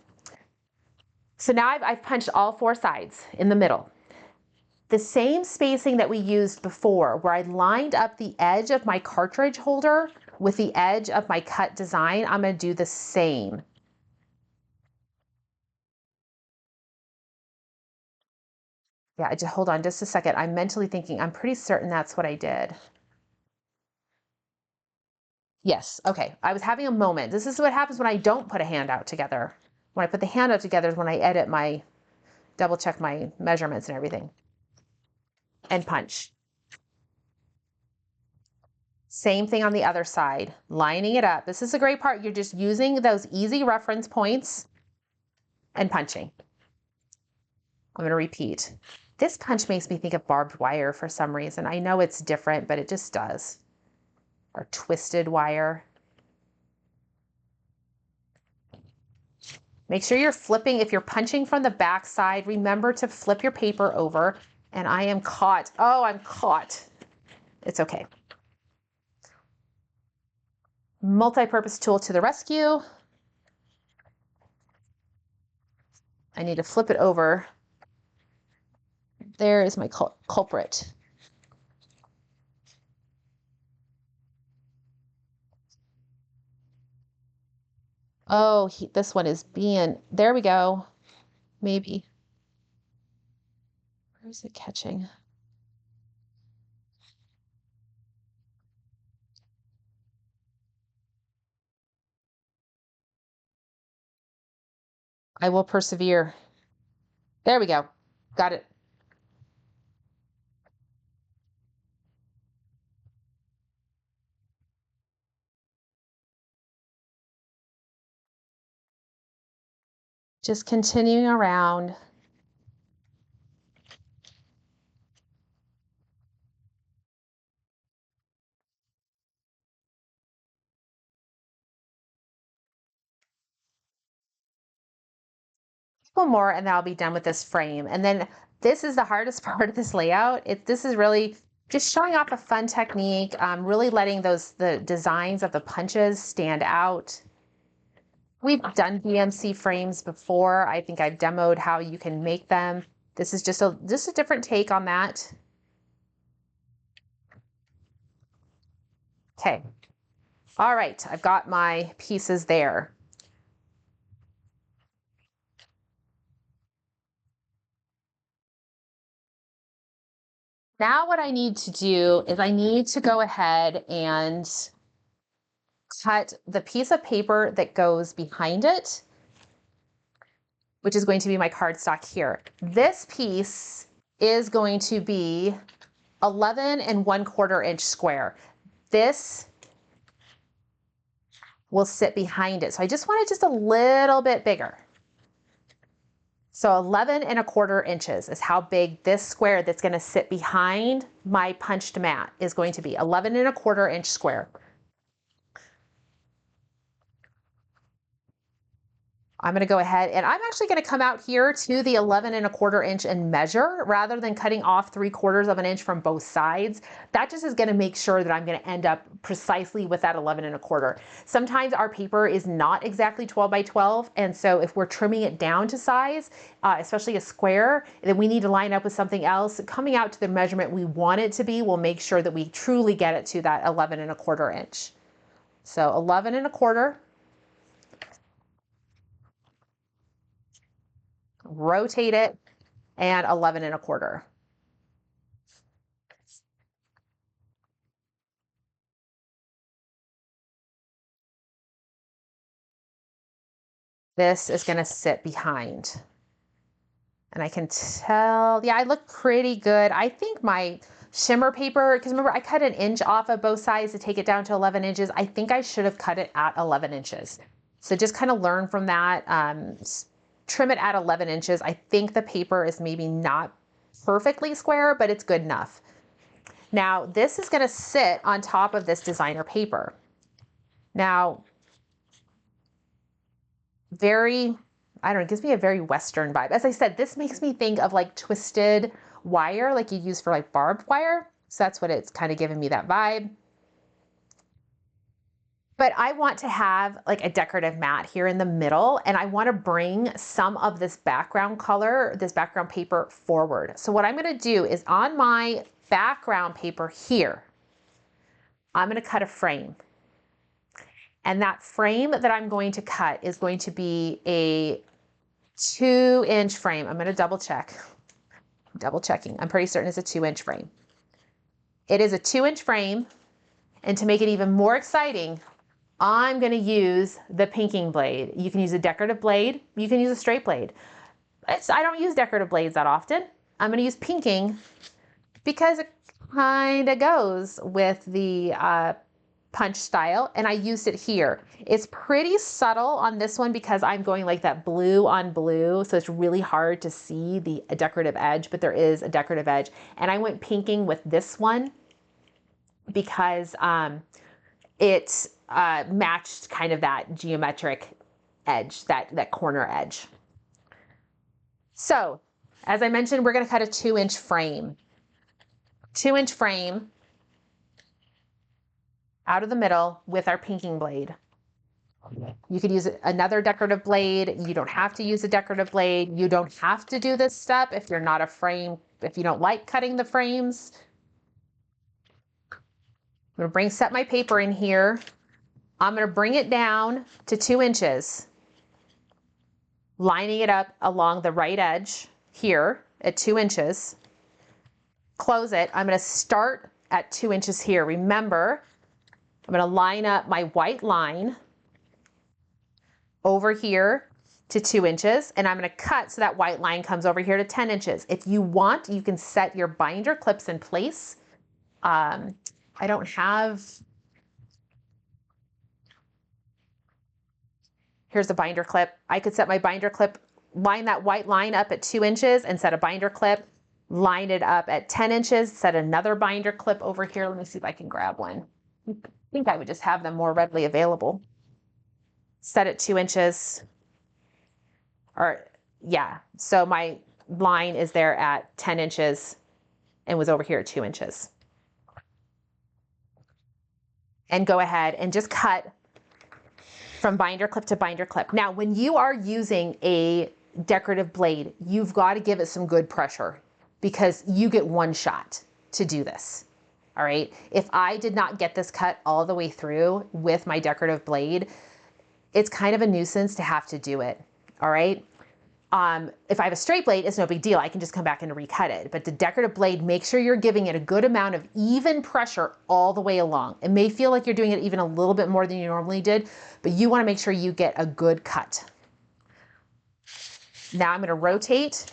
So now I've punched all 4 sides in the middle. The same spacing that we used before, where I lined up the edge of my cartridge holder with the edge of my cut design, I'm going to do the same. Yeah, just hold on just a second. I'm mentally thinking, I'm pretty certain that's what I did. Yes, okay. I was having a moment. This is what happens when I don't put a handout together. When I put the handout together is when I edit double check my measurements and everything. And punch. Same thing on the other side, lining it up. This is a great part. You're just using those easy reference points and punching. I'm going to repeat. This punch makes me think of barbed wire for some reason. I know it's different, but it just does. Or twisted wire. Make sure you're flipping. If you're punching from the back side, remember to flip your paper over. And I am caught. Oh, I'm caught. It's okay. Multi-purpose tool to the rescue. I need to flip it over. There is my culprit. Oh, this one is being, there we go. Maybe. Where is it catching? I will persevere. There we go. Got it. Just continuing around. Couple more and then I'll be done with this frame. And then this is the hardest part of this layout. This is really just showing off a fun technique, really letting the designs of the punches stand out. We've done BMC frames before. I think I've demoed how you can make them. This is just a different take on that. Okay. All right, I've got my pieces there. Now what I need to do is I need to go ahead and cut the piece of paper that goes behind it which is going to be my cardstock here. This piece is going to be 11 1/4 inch square. This will sit behind it. So I just want it just a little bit bigger. So 11 1/4 inches is how big this square that's going to sit behind my punched mat is going to be. 11 1/4 inch square. I'm going to go ahead and I'm actually going to come out here to the 11 1/4 inch and measure rather than cutting off 3/4 of an inch from both sides. That just is going to make sure that I'm going to end up precisely with that 11 1/4. Sometimes our paper is not exactly 12 by 12. And so if we're trimming it down to size, especially a square, then we need to line up with something else. Coming out to the measurement we want it to be will make sure that we truly get it to that 11 1/4 inch. So 11 1/4. Rotate it, and 11 1/4. This is going to sit behind. And I can tell, yeah, I look pretty good. I think my shimmer paper, because remember I cut an inch off of both sides to take it down to 11 inches. I think I should have cut it at 11 inches. So just kind of learn from that. Trim it at 11 inches. I think the paper is maybe not perfectly square, but it's good enough. Now this is going to sit on top of this designer paper. Now, I don't know, it gives me a very Western vibe. As I said, this makes me think of like twisted wire, like you use for like barbed wire. So that's what it's kind of giving me, that vibe. But I want to have like a decorative mat here in the middle, and I want to bring some of this background color, this background paper forward. So what I'm going to do is on my background paper here, I'm going to cut a frame. And that frame that I'm going to cut is going to be a 2-inch frame. I'm going to double check. I'm double checking. I'm pretty certain it's a 2-inch frame. It is a 2-inch frame. And to make it even more exciting, I'm going to use the pinking blade. You can use a decorative blade. You can use a straight blade. I don't use decorative blades that often. I'm going to use pinking because it kind of goes with the punch style, and I used it here. It's pretty subtle on this one because I'm going like that blue on blue, so it's really hard to see the decorative edge, but there is a decorative edge. And I went pinking with this one because it matched kind of that geometric edge, that corner edge. So as I mentioned, we're going to cut a 2-inch frame. 2-inch frame out of the middle with our pinking blade. You could use another decorative blade. You don't have to use a decorative blade. You don't have to do this step if you're not a frame, if you don't like cutting the frames. I'm going to set my paper in here. I'm going to bring it down to 2 inches, lining it up along the right edge here at 2 inches. Close it. I'm going to start at 2 inches here. Remember, I'm going to line up my white line over here to 2 inches, and I'm going to cut so that white line comes over here to 10 inches. If you want, you can set your binder clips in place. I don't have, here's a binder clip. I could set my binder clip, line that white line up at 2 inches and set a binder clip, line it up at 10 inches, set another binder clip over here. Let me see if I can grab one. I think I would just have them more readily available. Set at 2 inches, or yeah, so my line is there at 10 inches and was over here at 2 inches. And go ahead and just cut from binder clip to binder clip. Now, when you are using a decorative blade, you've got to give it some good pressure because you get one shot to do this. All right. If I did not get this cut all the way through with my decorative blade, it's kind of a nuisance to have to do it. All right. If I have a straight blade, it's no big deal. I can just come back and recut it. But the decorative blade, make sure you're giving it a good amount of even pressure all the way along. It may feel like you're doing it even a little bit more than you normally did, but you want to make sure you get a good cut. Now I'm going to rotate,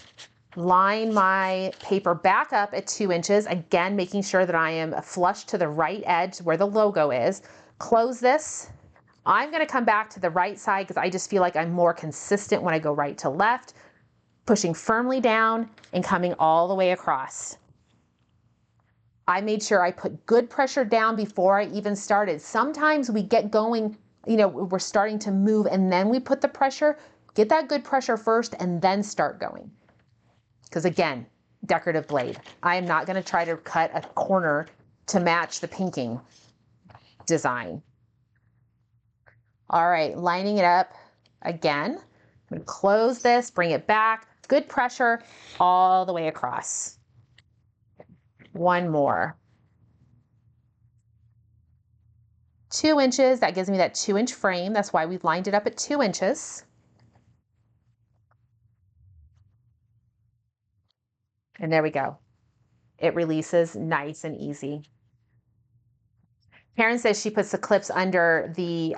line my paper back up at 2 inches, again making sure that I am flush to the right edge where the logo is. Close this. I'm going to come back to the right side because I just feel like I'm more consistent when I go right to left, pushing firmly down and coming all the way across. I made sure I put good pressure down before I even started. Sometimes we get going, you know, we're starting to move and then we put the pressure. Get that good pressure first and then start going. Because again, decorative blade. I am not going to try to cut a corner to match the pinking design. All right, lining it up again. I'm going to close this, bring it back, good pressure all the way across. One more. 2 inches, that gives me that 2-inch frame. That's why we've lined it up at 2 inches. And there we go. It releases nice and easy. Karen says she puts the clips under the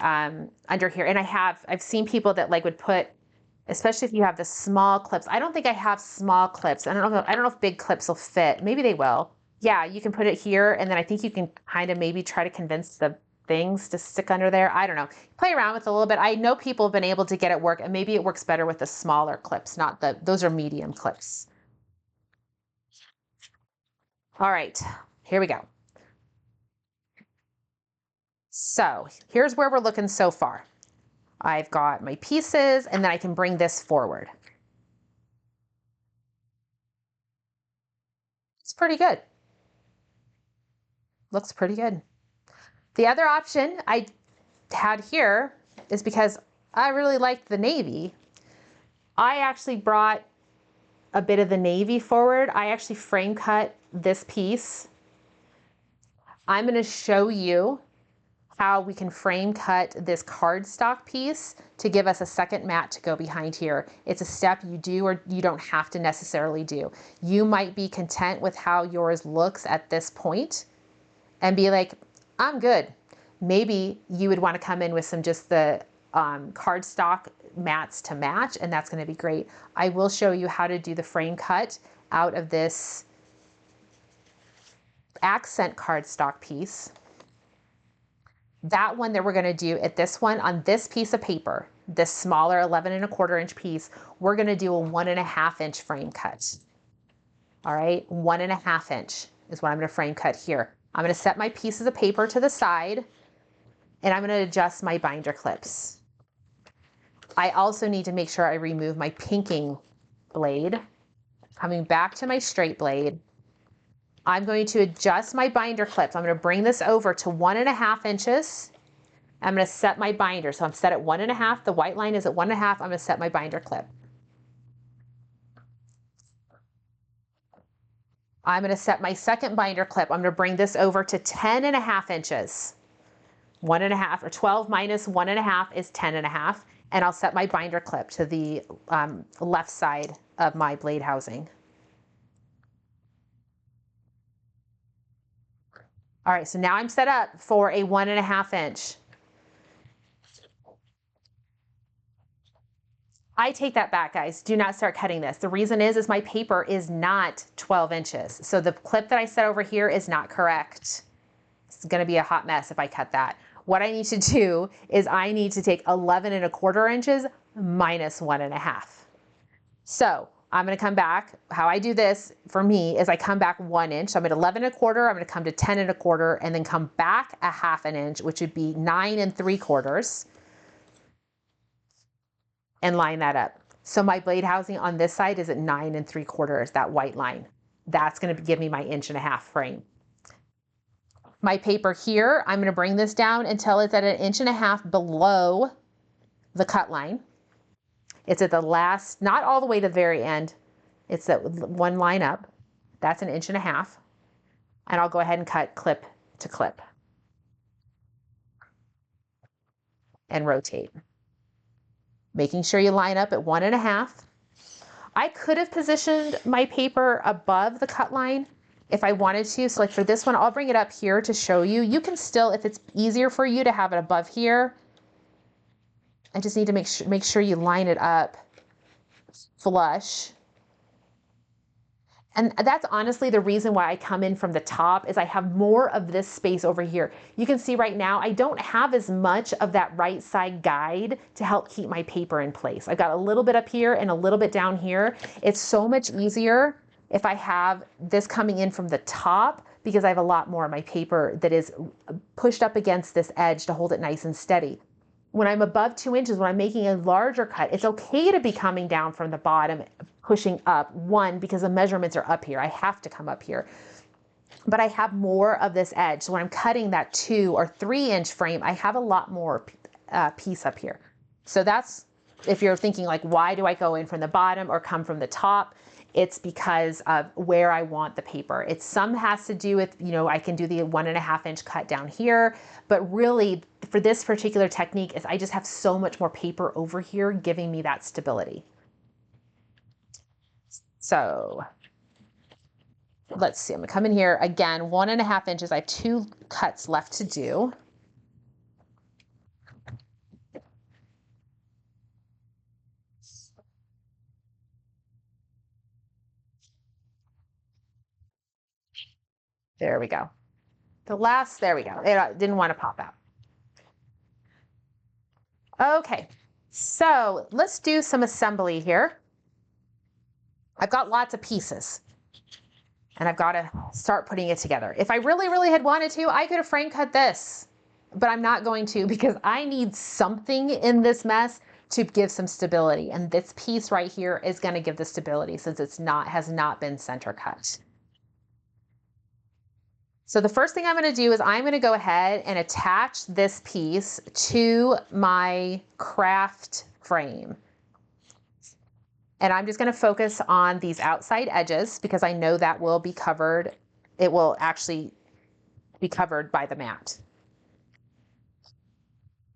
under here, and I've seen people that like would put, especially if you have the small clips. I don't think I have small clips. I don't know if big clips will fit. Maybe they will. Yeah, you can put it here, and then I think you can kind of maybe try to convince the things to stick under there. I don't know. Play around with it a little bit. I know people have been able to get it work, and maybe it works better with the smaller clips, not those are medium clips. All right, here we go. So here's where we're looking so far. I've got my pieces and then I can bring this forward. It's pretty good. Looks pretty good. The other option I had here is because I really liked the navy. I actually brought a bit of the navy forward. I actually frame cut this piece. I'm going to show you how we can frame cut this cardstock piece to give us a second mat to go behind here. It's a step you do or you don't have to necessarily do. You might be content with how yours looks at this point and be like, I'm good. Maybe you would want to come in with some just the cardstock mats to match, and that's going to be great. I will show you how to do the frame cut out of this accent cardstock piece. That one that we're going to do at this one on this piece of paper, this smaller 11¼ inch piece, we're going to do a 1½ inch frame cut. All right, 1½ inch is what I'm going to frame cut here. I'm going to set my pieces of paper to the side and I'm going to adjust my binder clips. I also need to make sure I remove my pinking blade. Coming back to my straight blade, I'm going to adjust my binder clips. I'm going to bring this over to 1½ inches. I'm going to set my binder. So I'm set at 1½. The white line is at 1½. I'm going to set my binder clip. I'm going to set my second binder clip. I'm going to bring this over to 10½ inches. 1½ or 12 minus 1½ is 10½. And I'll set my binder clip to the left side of my blade housing. All right, so now I'm set up for a 1½ inch. I take that back, guys. Do not start cutting this. The reason is my paper is not 12 inches. So the clip that I set over here is not correct. It's going to be a hot mess if I cut that. What I need to do is I need to take 11¼ inches minus 1½. So I'm going to come back. How I do this for me is I come back 1 inch. So I'm at 11¼ I'm going to come to 10¼ and then come back a ½ inch, which would be 9¾ and line that up. So my blade housing on this side is at 9¾ that white line. That's going to give me my 1.5" frame. My paper here, I'm going to bring this down until it's at 1.5" below the cut line. It's at the last, not all the way to the very end. It's that one line up. That's 1.5 inches. And I'll go ahead and cut clip to clip and rotate. Making sure you line up at 1.5. I could have positioned my paper above the cut line if I wanted to. So like for this one, I'll bring it up here to show you. You can still, if it's easier for you to have it above here, I just need to make sure you line it up flush. And that's honestly the reason why I come in from the top, is I have more of this space over here. You can see right now, I don't have as much of that right side guide to help keep my paper in place. I've got a little bit up here and a little bit down here. It's so much easier if I have this coming in from the top, because I have a lot more of my paper that is pushed up against this edge to hold it nice and steady. When I'm above 2 inches, when I'm making a larger cut, it's okay to be coming down from the bottom, pushing up. One, because the measurements are up here. I have to come up here. But I have more of this edge. So when I'm cutting that 2 or 3 inch frame, I have a lot more piece up here. So that's, if you're thinking like, why do I go in from the bottom or come from the top? It's because of where I want the paper. Some has to do with, I can do the 1.5 inch cut down here, but really for this particular technique is I just have so much more paper over here giving me that stability. So let's see, I'm gonna come in here again, 1.5 inches. I have 2 cuts left to do. There we go. There we go. It didn't want to pop out. Okay, so let's do some assembly here. I've got lots of pieces and I've got to start putting it together. If I really, really had wanted to, I could have frame cut this, but I'm not going to, because I need something in this mess to give some stability. And this piece right here is going to give the stability, since has not been center cut. So the first thing I'm going to do is I'm going to go ahead and attach this piece to my craft frame. And I'm just going to focus on these outside edges, because I know that will be covered. It will actually be covered by the mat.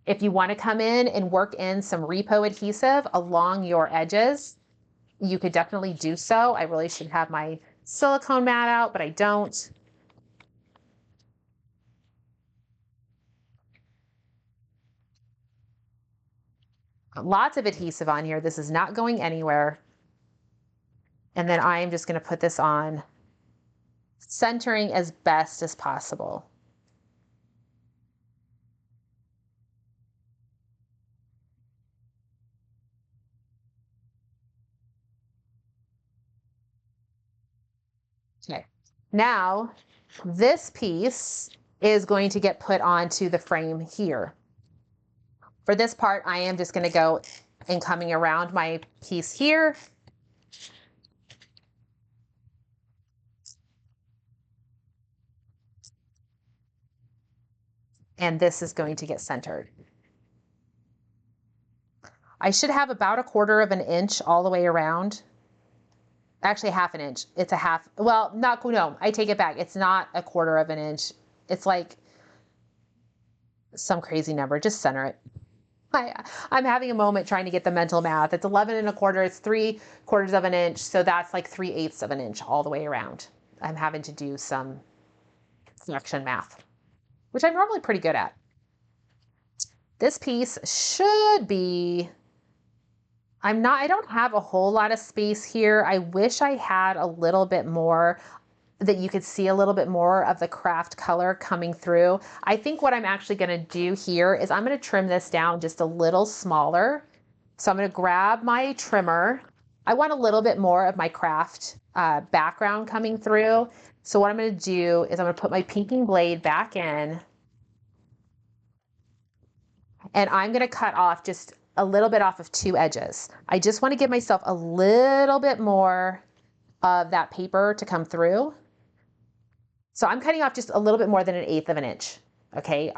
If you want to come in and work in some repo adhesive along your edges, you could definitely do so. I really should have my silicone mat out, but I don't. Lots of adhesive on here. This is not going anywhere. And then I am just going to put this on, centering as best as possible. Okay, now this piece is going to get put onto the frame here. For this part, I am just going to go and coming around my piece here. And this is going to get centered. I should have about 1/4 inch all the way around. Actually 1/2 inch. It's a half, well, no, I take it back. It's not 1/4 inch. It's like some crazy number. Just center it. I'm having a moment trying to get the mental math. It's 11 1/4, it's 3/4 inch. So that's like 3/8 of an inch all the way around. I'm having to do some fraction math, which I'm normally pretty good at. This piece should be, I don't have a whole lot of space here. I wish I had a little bit more, that you could see a little bit more of the craft color coming through. I think what I'm actually going to do here is I'm going to trim this down just a little smaller. So I'm going to grab my trimmer. I want a little bit more of my craft background coming through. So what I'm going to do is I'm going to put my pinking blade back in, and I'm going to cut off just a little bit off of 2 edges. I just want to give myself a little bit more of that paper to come through. So I'm cutting off just a little bit more than 1/8 of an inch. Okay,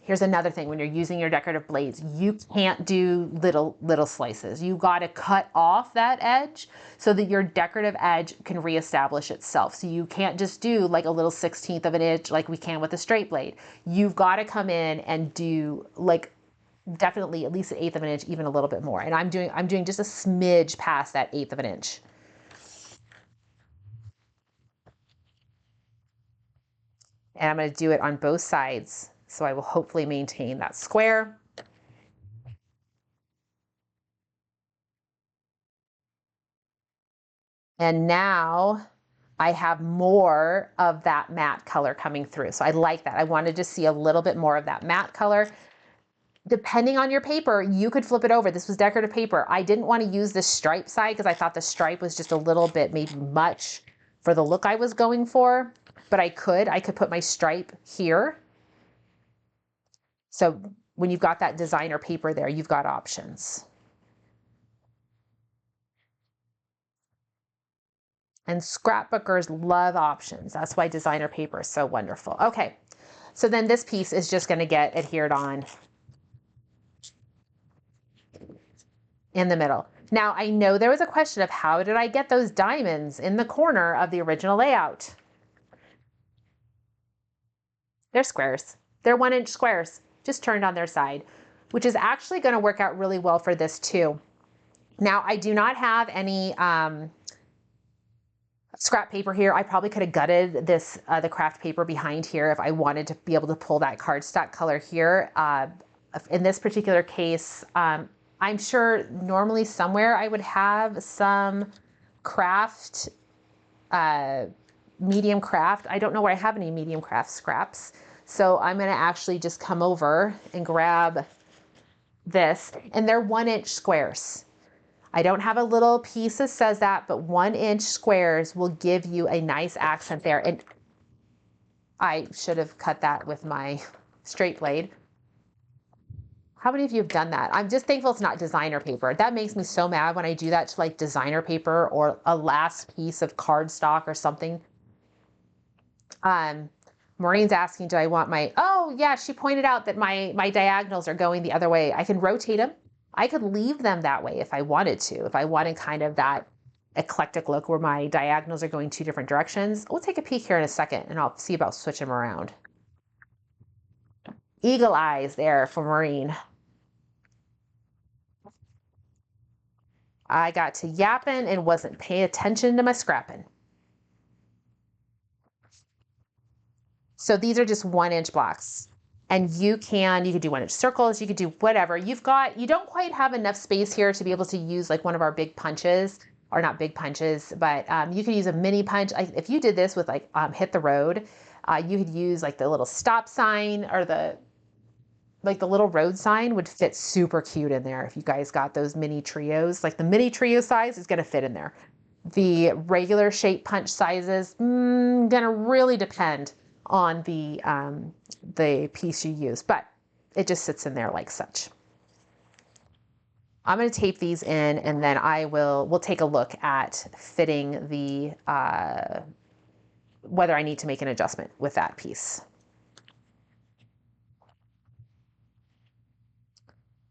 here's another thing. When you're using your decorative blades, you can't do little slices. You got to cut off that edge so that your decorative edge can reestablish itself. So you can't just do like a little 1/16 of an inch like we can with a straight blade. You've got to come in and do like definitely at least 1/8 of an inch, even a little bit more. And I'm doing just a smidge past that 1/8 of an inch. And I'm going to do it on both sides. So I will hopefully maintain that square. And now I have more of that matte color coming through. So I like that. I wanted to see a little bit more of that matte color. Depending on your paper, you could flip it over. This was decorative paper. I didn't want to use the stripe side because I thought the stripe was just a little bit maybe much for the look I was going for, but I could put my stripe here. So when you've got that designer paper there, you've got options. And scrapbookers love options. That's why designer paper is so wonderful. Okay, so then this piece is just going to get adhered on in the middle. Now I know there was a question of how did I get those diamonds in the corner of the original layout? They're squares. They're 1-inch squares, just turned on their side, which is actually going to work out really well for this too. Now I do not have any scrap paper here. I probably could have gutted this, the craft paper behind here if I wanted to be able to pull that cardstock color here. In this particular case, I'm sure normally somewhere I would have some craft, medium craft. I don't know where I have any medium craft scraps. So I'm gonna actually just come over and grab this, and they're 1-inch squares. I don't have a little piece that says that, but 1-inch squares will give you a nice accent there. And I should have cut that with my straight blade. How many of you have done that? I'm just thankful it's not designer paper. That makes me so mad when I do that to like designer paper or a last piece of cardstock or something. Maureen's asking, do I want my, oh yeah, she pointed out that my diagonals are going the other way. I can rotate them. I could leave them that way if I wanted to, if I wanted kind of that eclectic look where my diagonals are going 2 different directions. We'll take a peek here in a second and I'll see about switching them around. Eagle eyes there for Maureen. I got to yapping and wasn't paying attention to my scrapping. So these are just 1-inch blocks. And you could do 1-inch circles, you could do whatever. You don't quite have enough space here to be able to use like one of our big punches, or not big punches, but you could use a mini punch. If you did this with like hit the road, you could use like the little stop sign or the little road sign would fit super cute in there. If you guys got those mini trios, like the mini trio size is gonna fit in there. The regular shape punch sizes, gonna really depend on the piece you use, but it just sits in there like such. I'm going to tape these in, and then we'll take a look at fitting the whether I need to make an adjustment with that piece.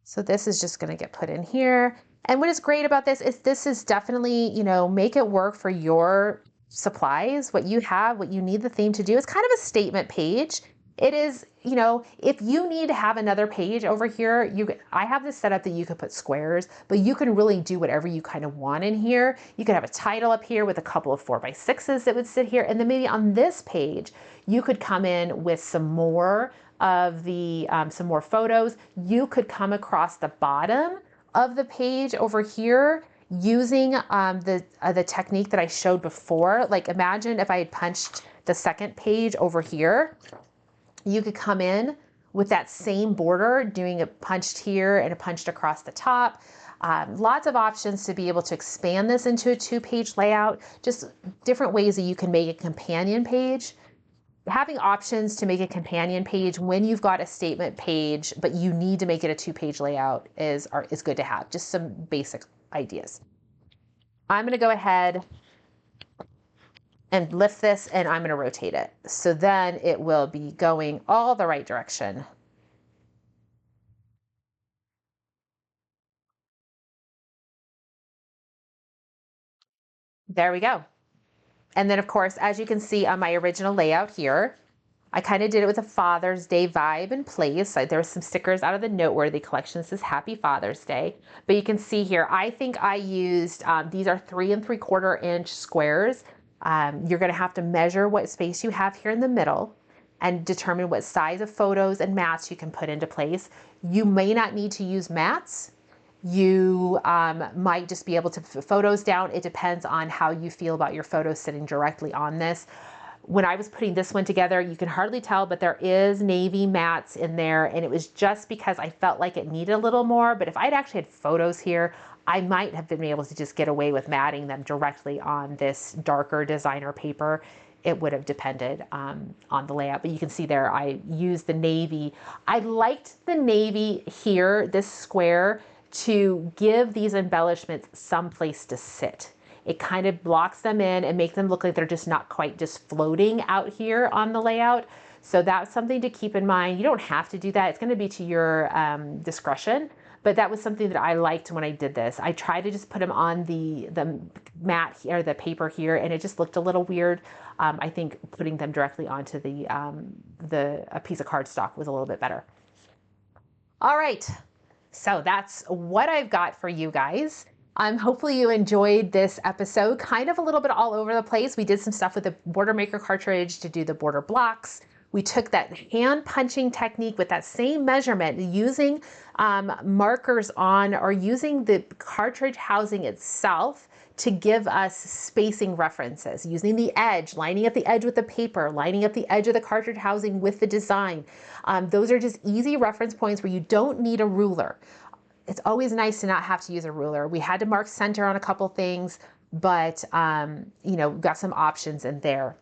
So this is just going to get put in here. And what is great about this is definitely, make it work for your supplies, what you have, what you need the theme to do. It's kind of a statement page. It is, if you need to have another page over here, I have this set up that you could put squares, but you can really do whatever you kind of want in here. You could have a title up here with a couple of 4x6s that would sit here. And then maybe on this page, you could come in with some more of the, some more photos. You could come across the bottom of the page over here using the technique that I showed before. Like imagine if I had punched the second page over here, you could come in with that same border, doing a punched here and a punched across the top. Lots of options to be able to expand this into a 2-page layout, just different ways that you can make a companion page. Having options to make a companion page when you've got a statement page, but you need to make it a 2-page layout is good to have. Just some basic ideas. I'm going to go ahead and lift this, and I'm going to rotate it. So then it will be going all the right direction. There we go. And then of course, as you can see on my original layout here, I kind of did it with a Father's Day vibe in place. There were some stickers out of the Noteworthy collection. This is Happy Father's Day. But you can see here, I think I used, these are 3 3/4 inch squares. You're gonna have to measure what space you have here in the middle and determine what size of photos and mats you can put into place. You may not need to use mats. You might just be able to put photos down. It depends on how you feel about your photos sitting directly on this. When I was putting this one together, you can hardly tell, but there is navy mats in there, and it was just because I felt like it needed a little more. But if I'd actually had photos here, I might have been able to just get away with matting them directly on this darker designer paper. It would have depended on the layout, but you can see there I used the navy. I liked the navy here, this square, to give these embellishments some place to sit. It kind of blocks them in and make them look like they're just not quite just floating out here on the layout. So that's something to keep in mind. You don't have to do that. It's going to be to your discretion. But that was something that I liked when I did this. I tried to just put them on the mat here, the paper here, and it just looked a little weird. I think putting them directly onto a piece of cardstock was a little bit better. All right, so that's what I've got for you guys. Hopefully you enjoyed this episode, kind of a little bit all over the place. We did some stuff with the Border Maker cartridge to do the border blocks. We took that hand punching technique with that same measurement, using markers on, or using the cartridge housing itself to give us spacing references, using the edge, lining up the edge with the paper, lining up the edge of the cartridge housing with the design. Those are just easy reference points where you don't need a ruler. It's always nice to not have to use a ruler. We had to mark center on a couple things, but you know, got some options in there.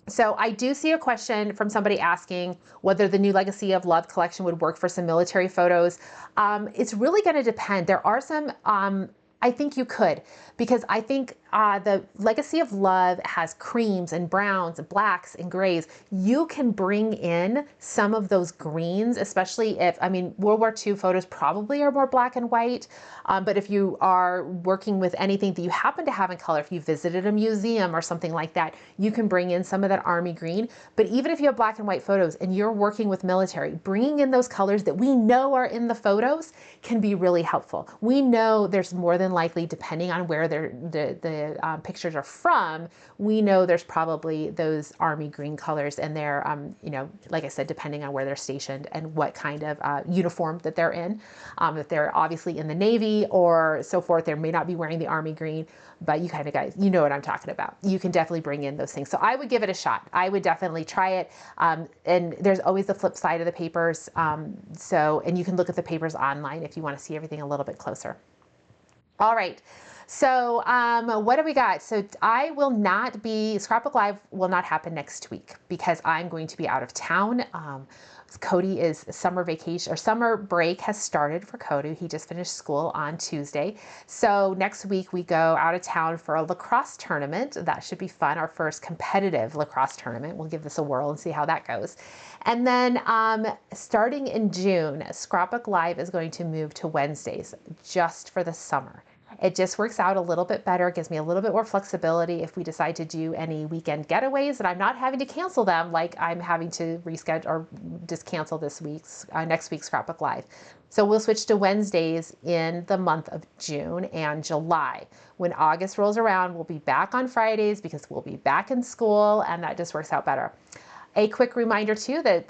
So I do see a question from somebody asking whether the new Legacy of Love collection would work for some military photos. It's really going to depend. There are some, I think you could, because I think the Legacy of Love has creams and browns and blacks and grays. You can bring in some of those greens, especially if, I mean, World War II photos probably are more black and white, but if you are working with anything that you happen to have in color, if you visited a museum or something like that, you can bring in some of that army green. But even if you have black and white photos and you're working with military, bringing in those colors that we know are in the photos can be really helpful. We know there's more than likely, depending on where the pictures are from, we know there's probably those army green colors in there, you know, like I said, depending on where they're stationed and what kind of uniform that they're in. If they're obviously in the Navy or so forth, they may not be wearing the army green, but you kind of guys, you know what I'm talking about. You can definitely bring in those things. So I would give it a shot. I would definitely try it. And there's always the flip side of the papers. And you can look at the papers online if you want to see everything a little bit closer. All right. So what do we got? So I will not be, Scrapbook Live will not happen next week because I'm going to be out of town. Cody is summer vacation, or summer break has started for Cody. He just finished school on Tuesday. So next week we go out of town for a lacrosse tournament. That should be fun. Our first competitive lacrosse tournament. We'll give this a whirl and see how that goes. And then starting in June, Scrapbook Live is going to move to Wednesdays just for the summer. It just works out a little bit better. It gives me a little bit more flexibility if we decide to do any weekend getaways, and I'm not having to cancel them like I'm having to reschedule or just cancel next week's Scrapbook Live. So we'll switch to Wednesdays in the month of June and July. When August rolls around, we'll be back on Fridays because we'll be back in school, and that just works out better. A quick reminder too that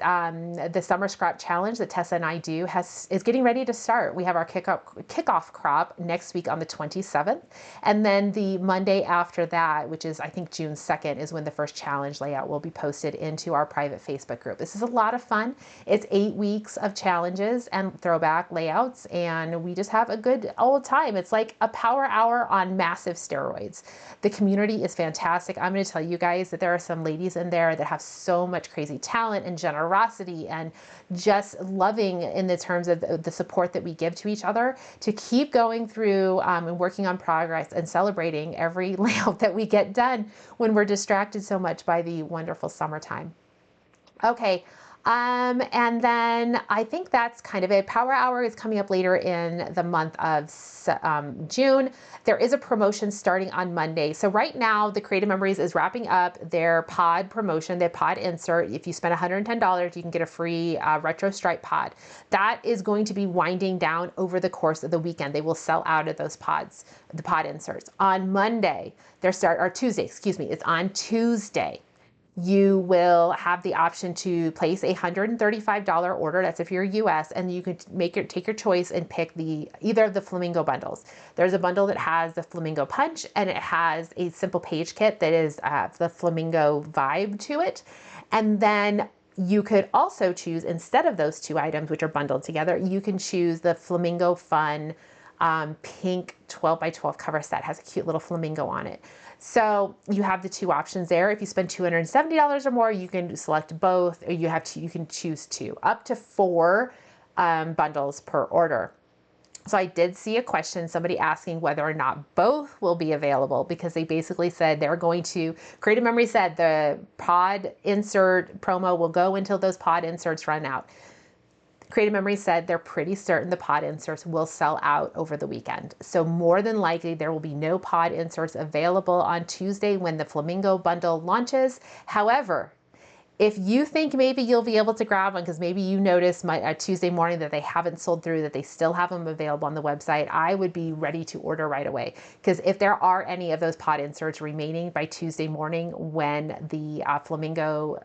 the Summer Scrap Challenge that Tessa and I do is getting ready to start. We have our kickoff crop next week on the 27th. And then the Monday after that, which is I think June 2nd, is when the first challenge layout will be posted into our private Facebook group. This is a lot of fun. It's 8 weeks of challenges and throwback layouts, and we just have a good old time. It's like a power hour on massive steroids. The community is fantastic. I'm going to tell you guys that there are some ladies in there that have so much crazy talent and generosity and just loving in the terms of the support that we give to each other to keep going through and working on progress and celebrating every layout that we get done when we're distracted so much by the wonderful summertime. Okay. And then I think that's kind of it. Power Hour is coming up later in the month of June. There is a promotion starting on Monday. So right now, the Creative Memories is wrapping up their pod promotion, their pod insert. If you spend $110, you can get a free retro stripe pod. That is going to be winding down over the course of the weekend. They will sell out of those pods, the pod inserts. On Monday, Tuesday, excuse me, it's on Tuesday. you will have the option to place a $135 order. That's if you're US, and you can take your choice and pick either of the flamingo bundles. There's a bundle that has the flamingo punch, and it has a simple page kit that is the flamingo vibe to it. And then you could also choose, instead of those two items, which are bundled together, you can choose the Flamingo Fun pink 12 by 12 cover set. It has a cute little flamingo on it. So you have the two options there. If you spend $270 or more, you can select both, or you can choose two, up to 4 bundles per order. So I did see a question, somebody asking whether or not both will be available, because they basically said they're going to, Creative Memory said the pod insert promo will go until those pod inserts run out. Creative Memory said they're pretty certain the pod inserts will sell out over the weekend. So more than likely there will be no pod inserts available on Tuesday when the Flamingo bundle launches. However, if you think maybe you'll be able to grab one, because maybe you noticed Tuesday morning that they haven't sold through, that they still have them available on the website, I would be ready to order right away. Because if there are any of those pod inserts remaining by Tuesday morning when the Flamingo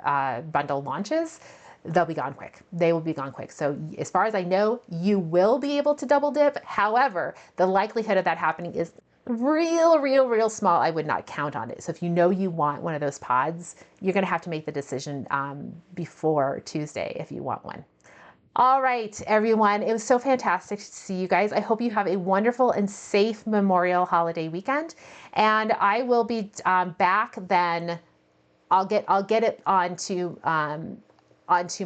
bundle launches, they'll be gone quick. They will be gone quick. So as far as I know, you will be able to double dip. However, the likelihood of that happening is real small. I would not count on it. So if you know you want one of those pods, you're going to have to make the decision before Tuesday if you want one. All right, everyone. It was so fantastic to see you guys. I hope you have a wonderful and safe Memorial holiday weekend. And I will be back then. I'll get it onto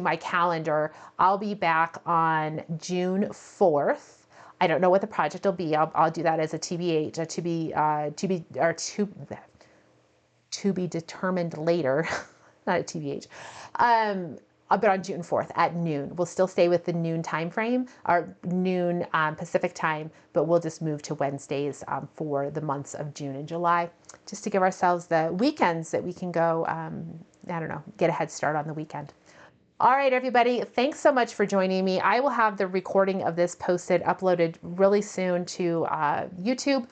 my calendar. I'll be back on June 4th. I don't know what the project will be. I'll do that as a TBH, to be determined later, not a TBH. But on June 4th at noon. We'll still stay with the noon time frame, or noon Pacific time, but we'll just move to Wednesdays for the months of June and July, just to give ourselves the weekends that we can go, I don't know, get a head start on the weekend. All right, everybody, thanks so much for joining me. I will have the recording of this uploaded really soon to YouTube.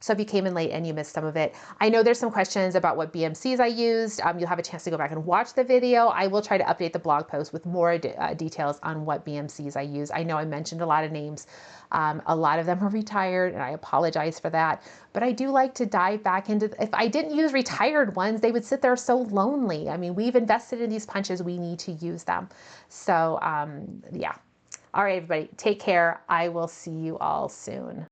So if you came in late and you missed some of it, I know there's some questions about what BMCs I used. You'll have a chance to go back and watch the video. I will try to update the blog post with more details on what BMCs I use. I know I mentioned a lot of names. A lot of them are retired, and I apologize for that. But I do like to dive back into, if I didn't use retired ones, they would sit there so lonely. I mean, we've invested in these punches. We need to use them. So yeah. All right, everybody, take care. I will see you all soon.